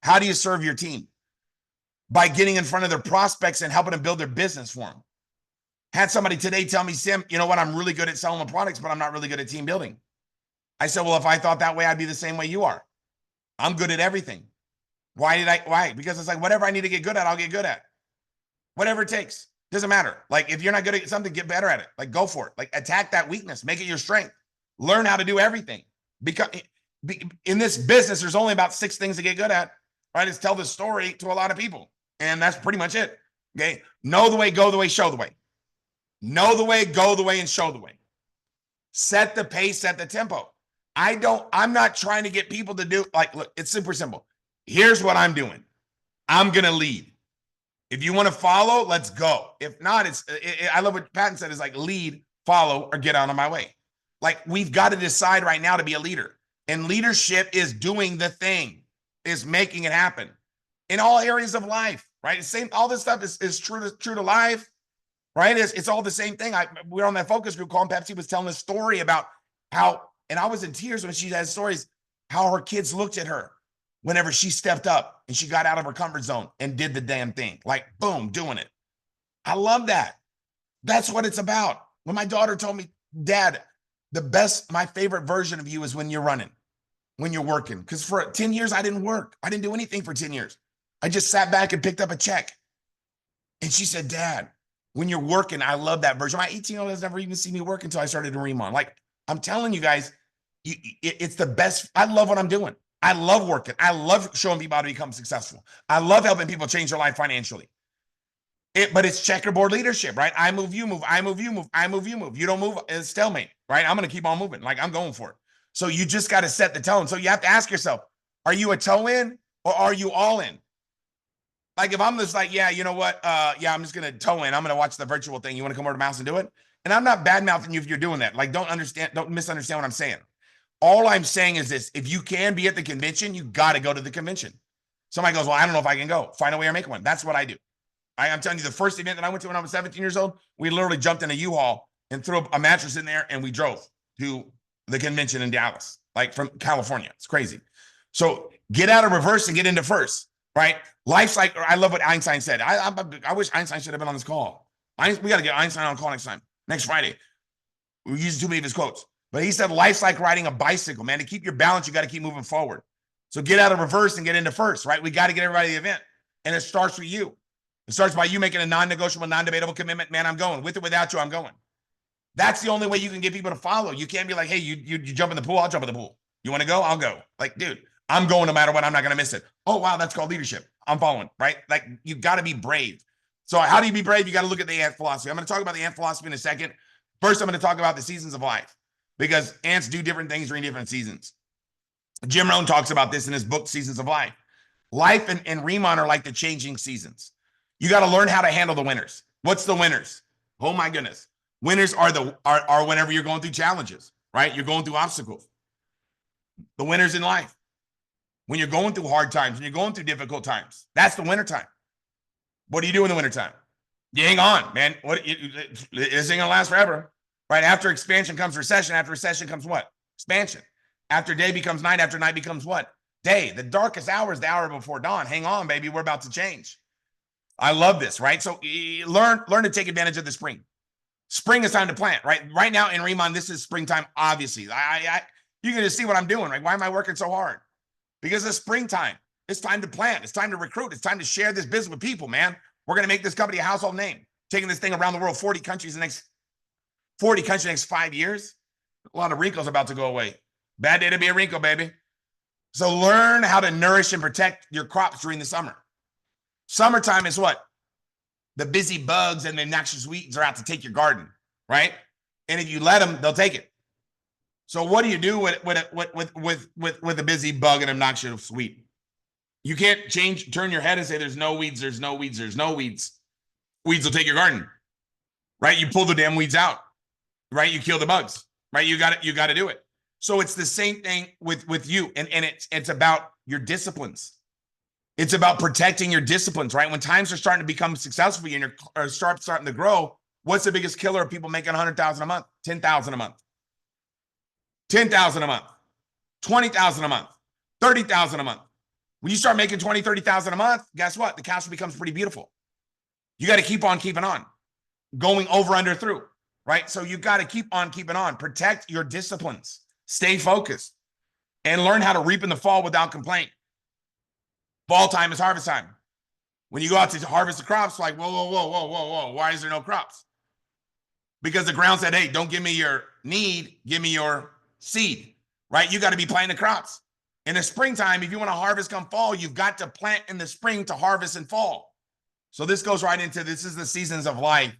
How do you serve your team? By getting in front of their prospects and helping them build their business for them. Had somebody today tell me, Sim, you know what? I'm really good at selling the products, but I'm not really good at team building. I said, well, if I thought that way, I'd be the same way you are. I'm good at everything. Why? Because it's like, whatever I need to get good at, I'll get good at. Whatever it takes. Doesn't matter. Like, if you're not good at something, get better at it. Like, go for it. Like, attack that weakness. Make it your strength. Learn how to do everything. Because in this business, there's only about 6 things to get good at, right? It's tell the story to a lot of people. And that's pretty much it. Okay. Know the way, go the way, show the way. Know the way, go the way, and show the way. Set the pace, set the tempo. I'm not trying to get people to do, like, look, it's super simple. Here's what I'm doing. I'm going to lead. If you want to follow, let's go. If not, I love what Patton said, is like, lead, follow, or get out of my way. Like, we've got to decide right now to be a leader. And leadership is doing the thing, is making it happen in all areas of life, right? All this stuff is true to life, right? It's all the same thing. We were on that focus group call, and Pepsi was telling a story about how, and I was in tears when she had stories, how her kids looked at her whenever she stepped up and she got out of her comfort zone and did the damn thing. Like, boom, doing it. I love that. That's what it's about. When my daughter told me, Dad, my favorite version of you is when you're running, when you're working. Because for 10 years, I didn't work. I didn't do anything for 10 years. I just sat back and picked up a check. And she said, Dad, when you're working, I love that version. My 18-year-old has never even seen me work until I started in Riman. Like, I'm telling you guys, it's the best. I love what I'm doing. I love working. I love showing people how to become successful. I love helping people change their life financially. But it's checkerboard leadership, right? I move, you move. I move, you move. I move, you move. You don't move, it's stalemate, right? I'm going to keep on moving. Like, I'm going for it. So you just got to set the tone. So you have to ask yourself, are you a toe in or are you all in? Like, if I'm just like, yeah, you know what? Yeah, I'm just going to toe in. I'm going to watch the virtual thing. You want to come over to Mouse and do it? And I'm not bad mouthing you if you're doing that. Like, don't misunderstand what I'm saying. All I'm saying is this: if you can be at the convention, you got to go to the convention. Somebody goes, well, I don't know if I can go. Find a way or make one. That's what I do. I'm telling you, the first event that I went to when I was 17 years old, we literally jumped in a U-Haul and threw a mattress in there, and we drove to the convention in Dallas, like from California. It's crazy. So get out of reverse and get into first, right? Life's like, I love what Einstein said. I wish Einstein should have been on this call. We got to get Einstein on call next Friday. We used too many of his quotes. But he said, life's like riding a bicycle, man. To keep your balance, you got to keep moving forward. So get out of reverse and get into first, right? We got to get everybody to the event. And it starts with you. It starts by you making a non-negotiable, non-debatable commitment. Man, I'm going. With or without you, I'm going. That's the only way you can get people to follow. You can't be like, hey, you jump in the pool, I'll jump in the pool. You want to go? I'll go. Like, dude, I'm going no matter what. I'm not going to miss it. Oh, wow, that's called leadership. I'm following, right? Like, you got to be brave. So how do you be brave? You got to look at the ant philosophy. I'm going to talk about the ant philosophy in a second. First, I'm going to talk about the seasons of life, because ants do different things during different seasons. Jim Rohn talks about this in his book, Seasons of Life. Life and Riman are like the changing seasons. You got to learn how to handle the winners. What's the winners? Oh my goodness. Winners are whenever you're going through challenges, right? You're going through obstacles. The winners in life. When you're going through hard times, when you're going through difficult times, that's the winter time. What do you do in the wintertime? You hang on, man. This ain't gonna last forever, right? After expansion comes recession. After recession comes what? Expansion. After day becomes night. After night becomes what? Day. The darkest hour is the hour before dawn. Hang on, baby. We're about to change. I love this, right? So learn to take advantage of the spring. Spring is time to plant, right? Right now in Riman, this is springtime. Obviously, you can just see what I'm doing, right? Why am I working so hard? Because it's springtime. It's time to plant. It's time to recruit. It's time to share this business with people, man. We're going to make this company a household name. Taking this thing around the world, 40 countries the next 5 years. A lot of wrinkles about to go away. Bad day to be a wrinkle, baby. So learn how to nourish and protect your crops during the summer. Summertime is what? The busy bugs and the noxious weeds are out to take your garden, right? And if you let them, they'll take it. So what do you do with a busy bug and obnoxious weed? You can't turn your head and say there's no weeds, there's no weeds, there's no weeds. Weeds will take your garden, right? You pull the damn weeds out, right? You kill the bugs, right? You got to do it. So it's the same thing with you, and it's about your disciplines. It's about protecting your disciplines, right? When times are starting to become successful for you and you're starting to grow, what's the biggest killer of people making 100,000 a month, 10,000 a month, 10,000 a month, 20,000 a month, 30,000 a month? When you start making 20, 30,000 a month, guess what? The cash becomes pretty beautiful. You got to keep on keeping on, going over, under, through, right? So you got to keep on keeping on. Protect your disciplines. Stay focused and learn how to reap in the fall without complaint. Fall time is harvest time. When you go out to harvest the crops, like, whoa. Why is there no crops? Because the ground said, hey, don't give me your need, give me your seed, right? You got to be planting the crops. In the springtime, if you want to harvest come fall, you've got to plant in the spring to harvest in fall. So this goes right into, this is the seasons of life.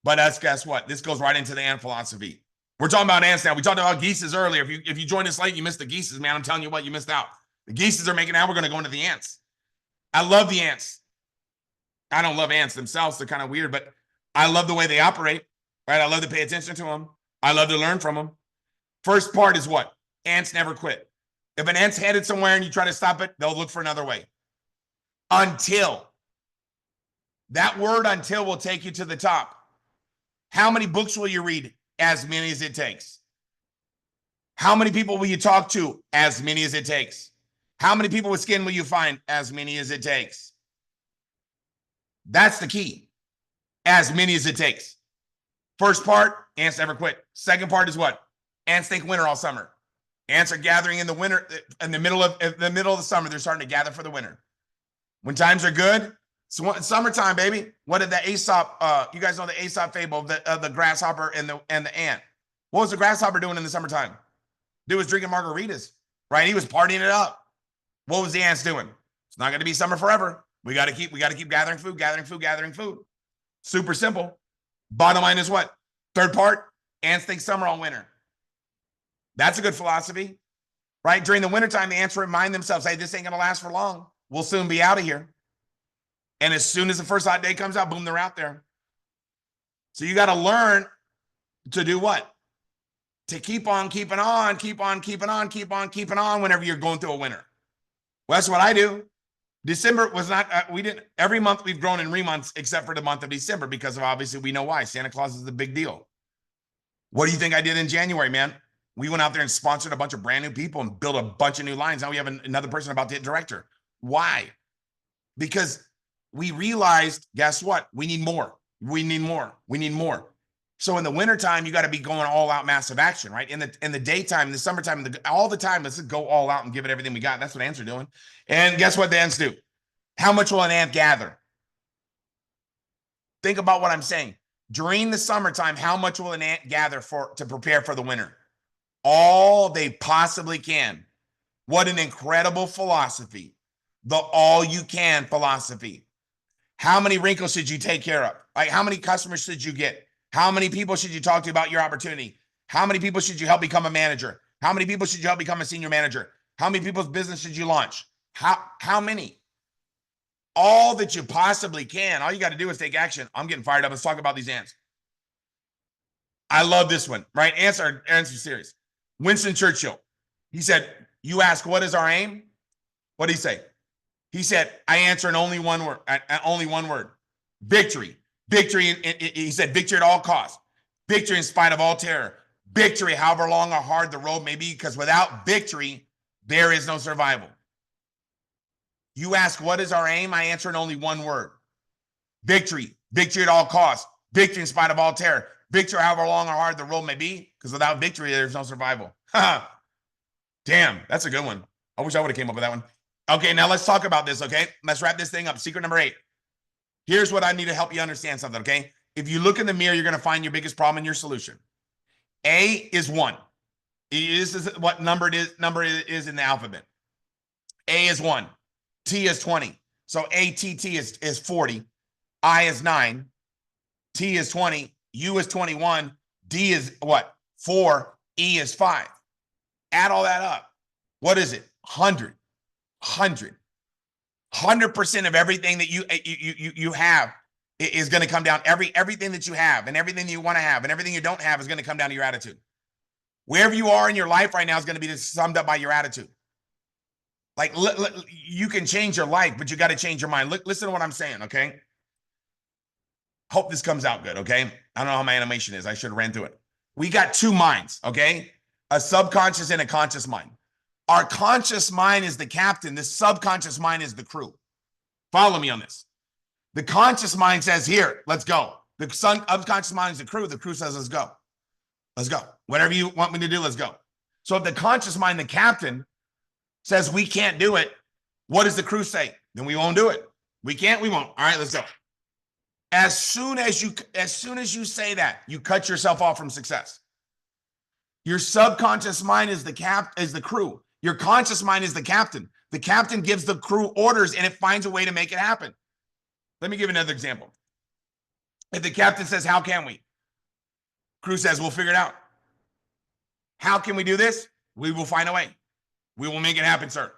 But guess what? This goes right into the ant philosophy. We're talking about ants now. We talked about geeses earlier. If you joined us late, you missed the geeses, man. I'm telling you what, you missed out. The geeses are making, now we're going to go into the ants. I love the ants. I don't love ants themselves. They're kind of weird, but I love the way they operate, right? I love to pay attention to them. I love to learn from them. First part is what? Ants never quit. If an ant's headed somewhere and you try to stop it, they'll look for another way. Until. That word until will take you to the top. How many books will you read? As many as it takes. How many people will you talk to? As many as it takes. How many people with skin will you find? As many as it takes. That's the key. As many as it takes. First part, ants never quit. Second part is what? Ants think winter all summer. Ants are gathering in the winter, in the middle of the summer. They're starting to gather for the winter. When times are good, it's summertime, baby. What did the Aesop? You guys know the Aesop fable of the grasshopper and the ant. What was the grasshopper doing in the summertime? Dude was drinking margaritas, right? He was partying it up. What was the ants doing? It's not going to be summer forever. We got to keep gathering food. Super simple. Bottom line is what? Third part, ants think summer all winter. That's a good philosophy, right? During the wintertime, the ants remind themselves, hey, this ain't going to last for long. We'll soon be out of here. And as soon as the first hot day comes out, boom, they're out there. So you got to learn to do what? To keep on keeping on whenever you're going through a winter. Well, that's what I do. December was not, every month we've grown in Riman except for the month of December because of obviously we know why. Santa Claus is the big deal. What do you think I did in January, man? We went out there and sponsored a bunch of brand new people and built a bunch of new lines. Now we have another person about to hit director. Why? Because we realized, guess what? We need more. So in the wintertime, you got to be going all out massive action, right? In the daytime, in the summertime, all the time, let's just go all out and give it everything we got. That's what ants are doing. And guess what the ants do? How much will an ant gather? Think about what I'm saying. During the summertime, how much will an ant gather to prepare for the winter? All they possibly can. What an incredible philosophy. The all you can philosophy. How many wrinkles should you take care of? Like how many customers should you get? How many people should you talk to about your opportunity? How many people should you help become a manager? How many people should you help become a senior manager? How many people's business should you launch? How many? all that you possibly can. All you got to do is take action. I'm getting fired up. Let's talk about these ants. I love this one, right? Answer serious. Winston Churchill. He said, you ask, what is our aim? What did he say? He said, I answer in only one word, victory. Victory, he said, victory at all costs. Victory in spite of all terror. Victory, however long or hard the road may be, because without victory, there is no survival. You ask, what is our aim? I answer in only one word. Victory. Victory at all costs. Victory in spite of all terror. Victory, however long or hard the road may be, because without victory, there's no survival. Damn, that's a good one. I wish I would have came up with that one. Okay, now let's talk about this, okay? Let's wrap this thing up. Secret number 8. Here's what I need to help you understand something, okay? If you look in the mirror, you're going to find your biggest problem and your solution. A is 1. This is what number it is in the alphabet. A is 1. T is 20. So ATT is 40. I is 9. T is 20. U is 21. D is what? 4. E is 5. Add all that up. What is it? 100. 100% of everything that you have is going to come down. Everything that you have and everything you want to have and everything you don't have is going to come down to your attitude. Wherever you are in your life right now is going to be summed up by your attitude. Like you can change your life, but you got to change your mind. Listen to what I'm saying, okay? Hope this comes out good, okay? I don't know how my animation is. I should have ran through it. We got 2 minds, okay? A subconscious and a conscious mind. Our conscious mind is the captain. The subconscious mind is the crew. Follow me on this. The conscious mind says, here, let's go. The subconscious mind is the crew. The crew says, let's go. Let's go. Whatever you want me to do, let's go. So if the conscious mind, the captain, says we can't do it, what does the crew say? Then we won't do it. We can't, we won't. All right, let's go. As soon as you say that, you cut yourself off from success. Your subconscious mind is the crew. Your conscious mind is the captain. The captain gives the crew orders and it finds a way to make it happen. Let me give another example. If the captain says, how can we? Crew says, we'll figure it out. How can we do this? We will find a way. We will make it happen, sir.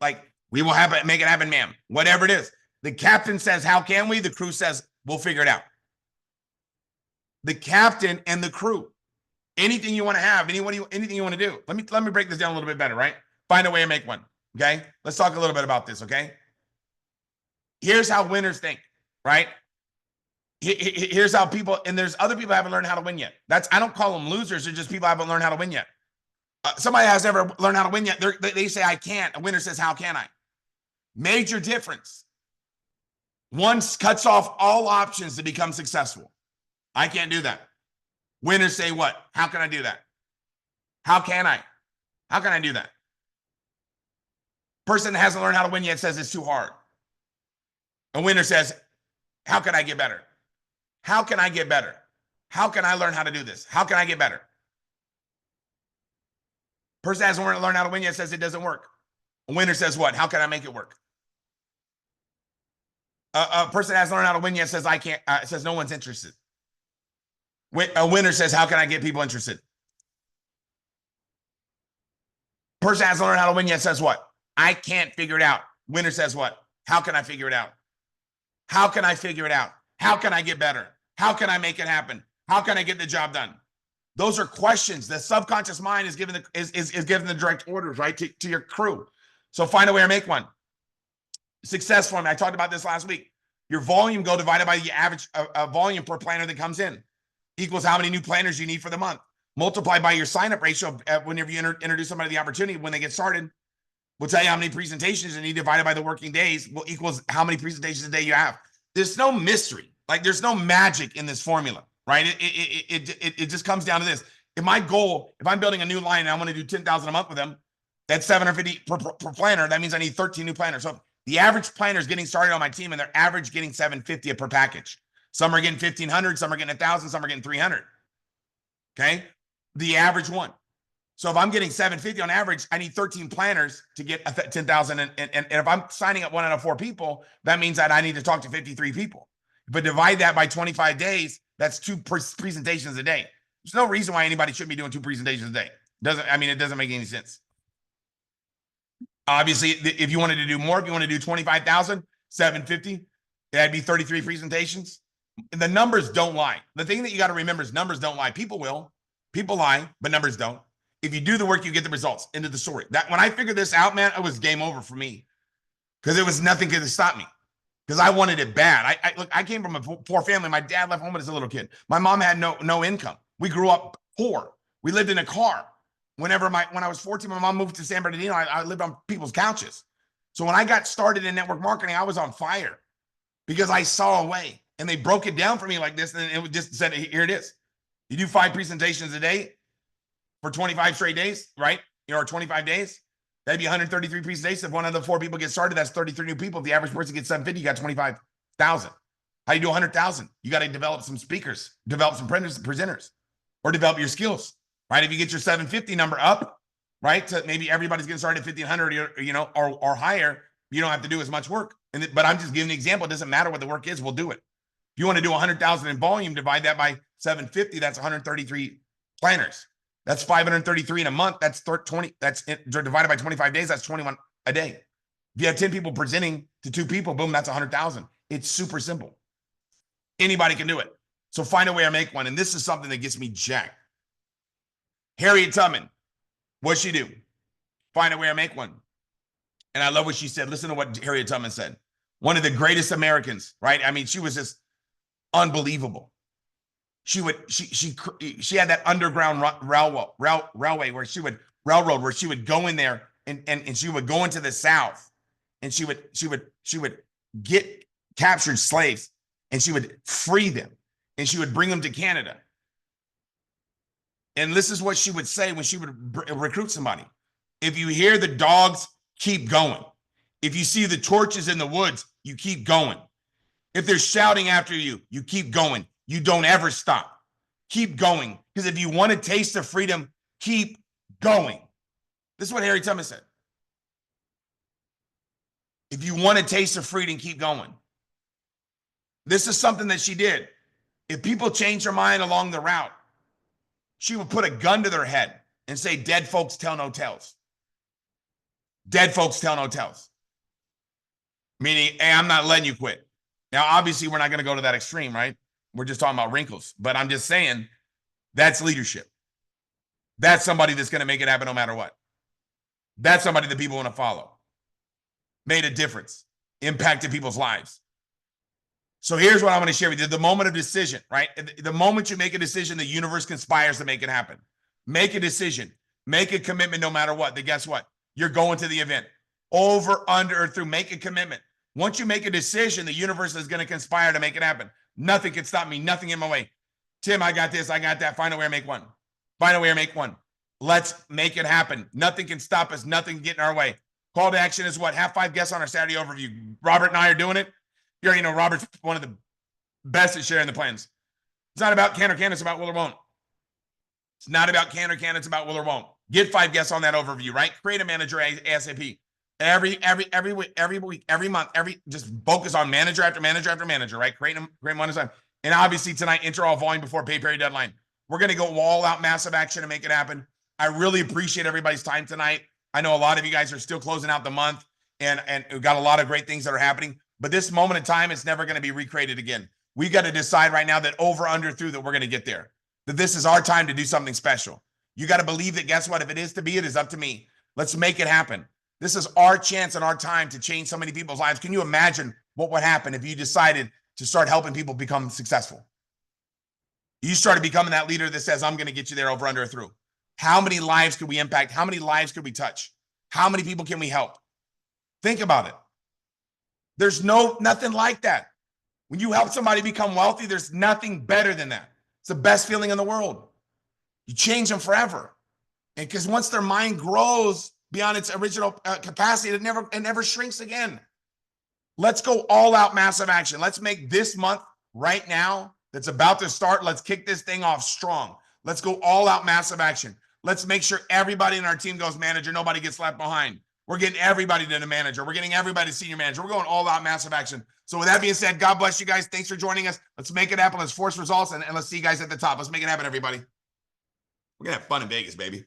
Like, we will make it happen, ma'am. Whatever it is. The captain says, how can we? The crew says, we'll figure it out. The captain and the crew. Anything you want to have, anything you want to do. Let me break this down a little bit better, right? Find a way to make one, okay? Let's talk a little bit about this, okay? Here's how winners think, right? Here's how people, and there's other people who haven't learned how to win yet. I don't call them losers. They're just people who haven't learned how to win yet. Somebody has never learned how to win yet. They say, I can't. A winner says, how can I? Major difference. One cuts off all options to become successful. I can't do that. Winners say what? How can I do that? How can I? How can I do that? Person that hasn't learned how to win yet says it's too hard. A winner says, how can I get better? How can I get better? How can I learn how to do this? How can I get better? Person that hasn't learned how to win yet says it doesn't work. A winner says what? How can I make it work? A person that hasn't learned how to win yet says I can't. Says no one's interested. A winner says, how can I get people interested? Person hasn't learned how to win yet says what? I can't figure it out. Winner says what? How can I figure it out? How can I figure it out? How can I get better? How can I make it happen? How can I get the job done? Those are questions. The subconscious mind is giving the direct orders, right, to your crew. So find a way to make one. Success formula. I talked about this last week. Your volume goal divided by the average volume per planner that comes in equals how many new planners you need for the month. Multiply by your sign-up ratio whenever you introduce somebody to the opportunity when they get started. We'll tell you how many presentations you need divided by the working days equals how many presentations a day you have. There's no mystery. Like, there's no magic in this formula, right? It just comes down to this. If my goal, if I'm building a new line and I want to do 10,000 a month with them, that's 750 per planner. That means I need 13 new planners. So the average planner is getting started on my team and they're average getting 750 per package. Some are getting 1,500, some are getting 1,000, some are getting 300. Okay? The average one. So if I'm getting 750 on average, I need 13 planners to get 10,000. And if I'm signing up 1 out of 4 people, that means that I need to talk to 53 people. But divide that by 25 days, that's 2 presentations a day. There's no reason why anybody shouldn't be doing 2 presentations a day. It doesn't make any sense. Obviously, if you wanted to do more, if you want to do 25,000, 750, that'd be 33 presentations. And the numbers don't lie. The thing that you got to remember is numbers don't lie. People will. People lie, but numbers don't. If you do the work, you get the results. Into the story. That when I figured this out, man, it was game over for me. Because it was nothing could stop me. Because I wanted it bad. Look, I came from a poor family. My dad left home as a little kid. My mom had no income. We grew up poor. We lived in a car. When I was 14, my mom moved to San Bernardino. I lived on people's couches. So when I got started in network marketing, I was on fire because I saw a way. And they broke it down for me like this. And it just said, here it is. You do 5 presentations a day for 25 straight days, right? Or 25 days. That'd be 133 presentations. If one of the 4 people gets started, that's 33 new people. If the average person gets 750, you got 25,000. How do you do 100,000? You got to develop some speakers, develop some presenters, or develop your skills, right? If you get your 750 number up, right, to maybe everybody's getting started at 1,500, or higher, you don't have to do as much work. But I'm just giving an example. It doesn't matter what the work is. We'll do it. If you want to do 100,000 in volume, divide that by 750. That's 133 planners. That's 533 in a month. That's 20. That's divided by 25 days. That's 21 a day. If you have 10 people presenting to 2 people, boom, that's 100,000. It's super simple. Anybody can do it. So find a way to make one. And this is something that gets me jacked. Harriet Tubman, what'd she do? Find a way to make one. And I love what she said. Listen to what Harriet Tubman said. One of the greatest Americans, right? I mean, she was just unbelievable. She had that underground railway where she would go in there and she would go into the South and she would get captured slaves and she would free them and she would bring them to Canada. And this is what she would say when she would recruit somebody. If you hear the dogs, keep going. If you see the torches in the woods, you keep going. If they're shouting after you, you keep going. You don't ever stop. Keep going. Because if you want to taste of freedom, keep going. This is what Harriet Tubman said. If you want to taste of freedom, keep going. This is something that she did. If people change their mind along the route, she would put a gun to their head and say, dead folks tell no tales. Dead folks tell no tales. Meaning, hey, I'm not letting you quit. Now, obviously, we're not going to go to that extreme, right? We're just talking about wrinkles. But I'm just saying, that's leadership. That's somebody that's going to make it happen no matter what. That's somebody that people want to follow. Made a difference. Impacted people's lives. So here's what I'm going to share with you. The moment of decision, right? The moment you make a decision, the universe conspires to make it happen. Make a decision. Make a commitment no matter what. Then guess what? You're going to the event. Over, under, or through. Make a commitment. Once you make a decision, the universe is going to conspire to make it happen. Nothing can stop me. Nothing in my way. Tim, I got this. I got that. Find a way to make one. Find a way to make one. Let's make it happen. Nothing can stop us. Nothing can get in our way. Call to action is what? Have 5 guests on our Saturday overview. Robert and I are doing it. You already know Robert's one of the best at sharing the plans. It's not about can or can. It's about will or won't. It's not about can or can. It's about will or won't. Get 5 guests on that overview, right? Create a manager ASAP. Every week, every month, just focus on manager after manager after manager, right? Create one at a time. And obviously tonight, enter all volume before pay period deadline. We're going to go all out massive action to make it happen. I really appreciate everybody's time tonight. I know a lot of you guys are still closing out the month and we've got a lot of great things that are happening, but this moment in time, it's never going to be recreated again. We got to decide right now that over, under, through, that we're going to get there, that this is our time to do something special. You got to believe that, guess what? If it is to be, it is up to me. Let's make it happen. This is our chance and our time to change so many people's lives. Can you imagine what would happen if you decided to start helping people become successful? You started becoming that leader that says, I'm going to get you there over, under, or through. How many lives could we impact? How many lives could we touch? How many people can we help? Think about it. There's nothing like that. When you help somebody become wealthy, there's nothing better than that. It's the best feeling in the world. You change them forever. And because once their mind grows beyond its original capacity, it never shrinks again. Let's go all out massive action. Let's make this month right now that's about to start. Let's kick this thing off strong. Let's go all out massive action. Let's make sure everybody in our team goes manager. Nobody gets left behind. We're getting everybody to the manager. We're getting everybody to senior manager. We're going all out massive action. So with that being said, God bless you guys. Thanks for joining us. Let's make it happen. Let's force results and let's see you guys at the top. Let's make it happen, everybody. We're going to have fun in Vegas, baby.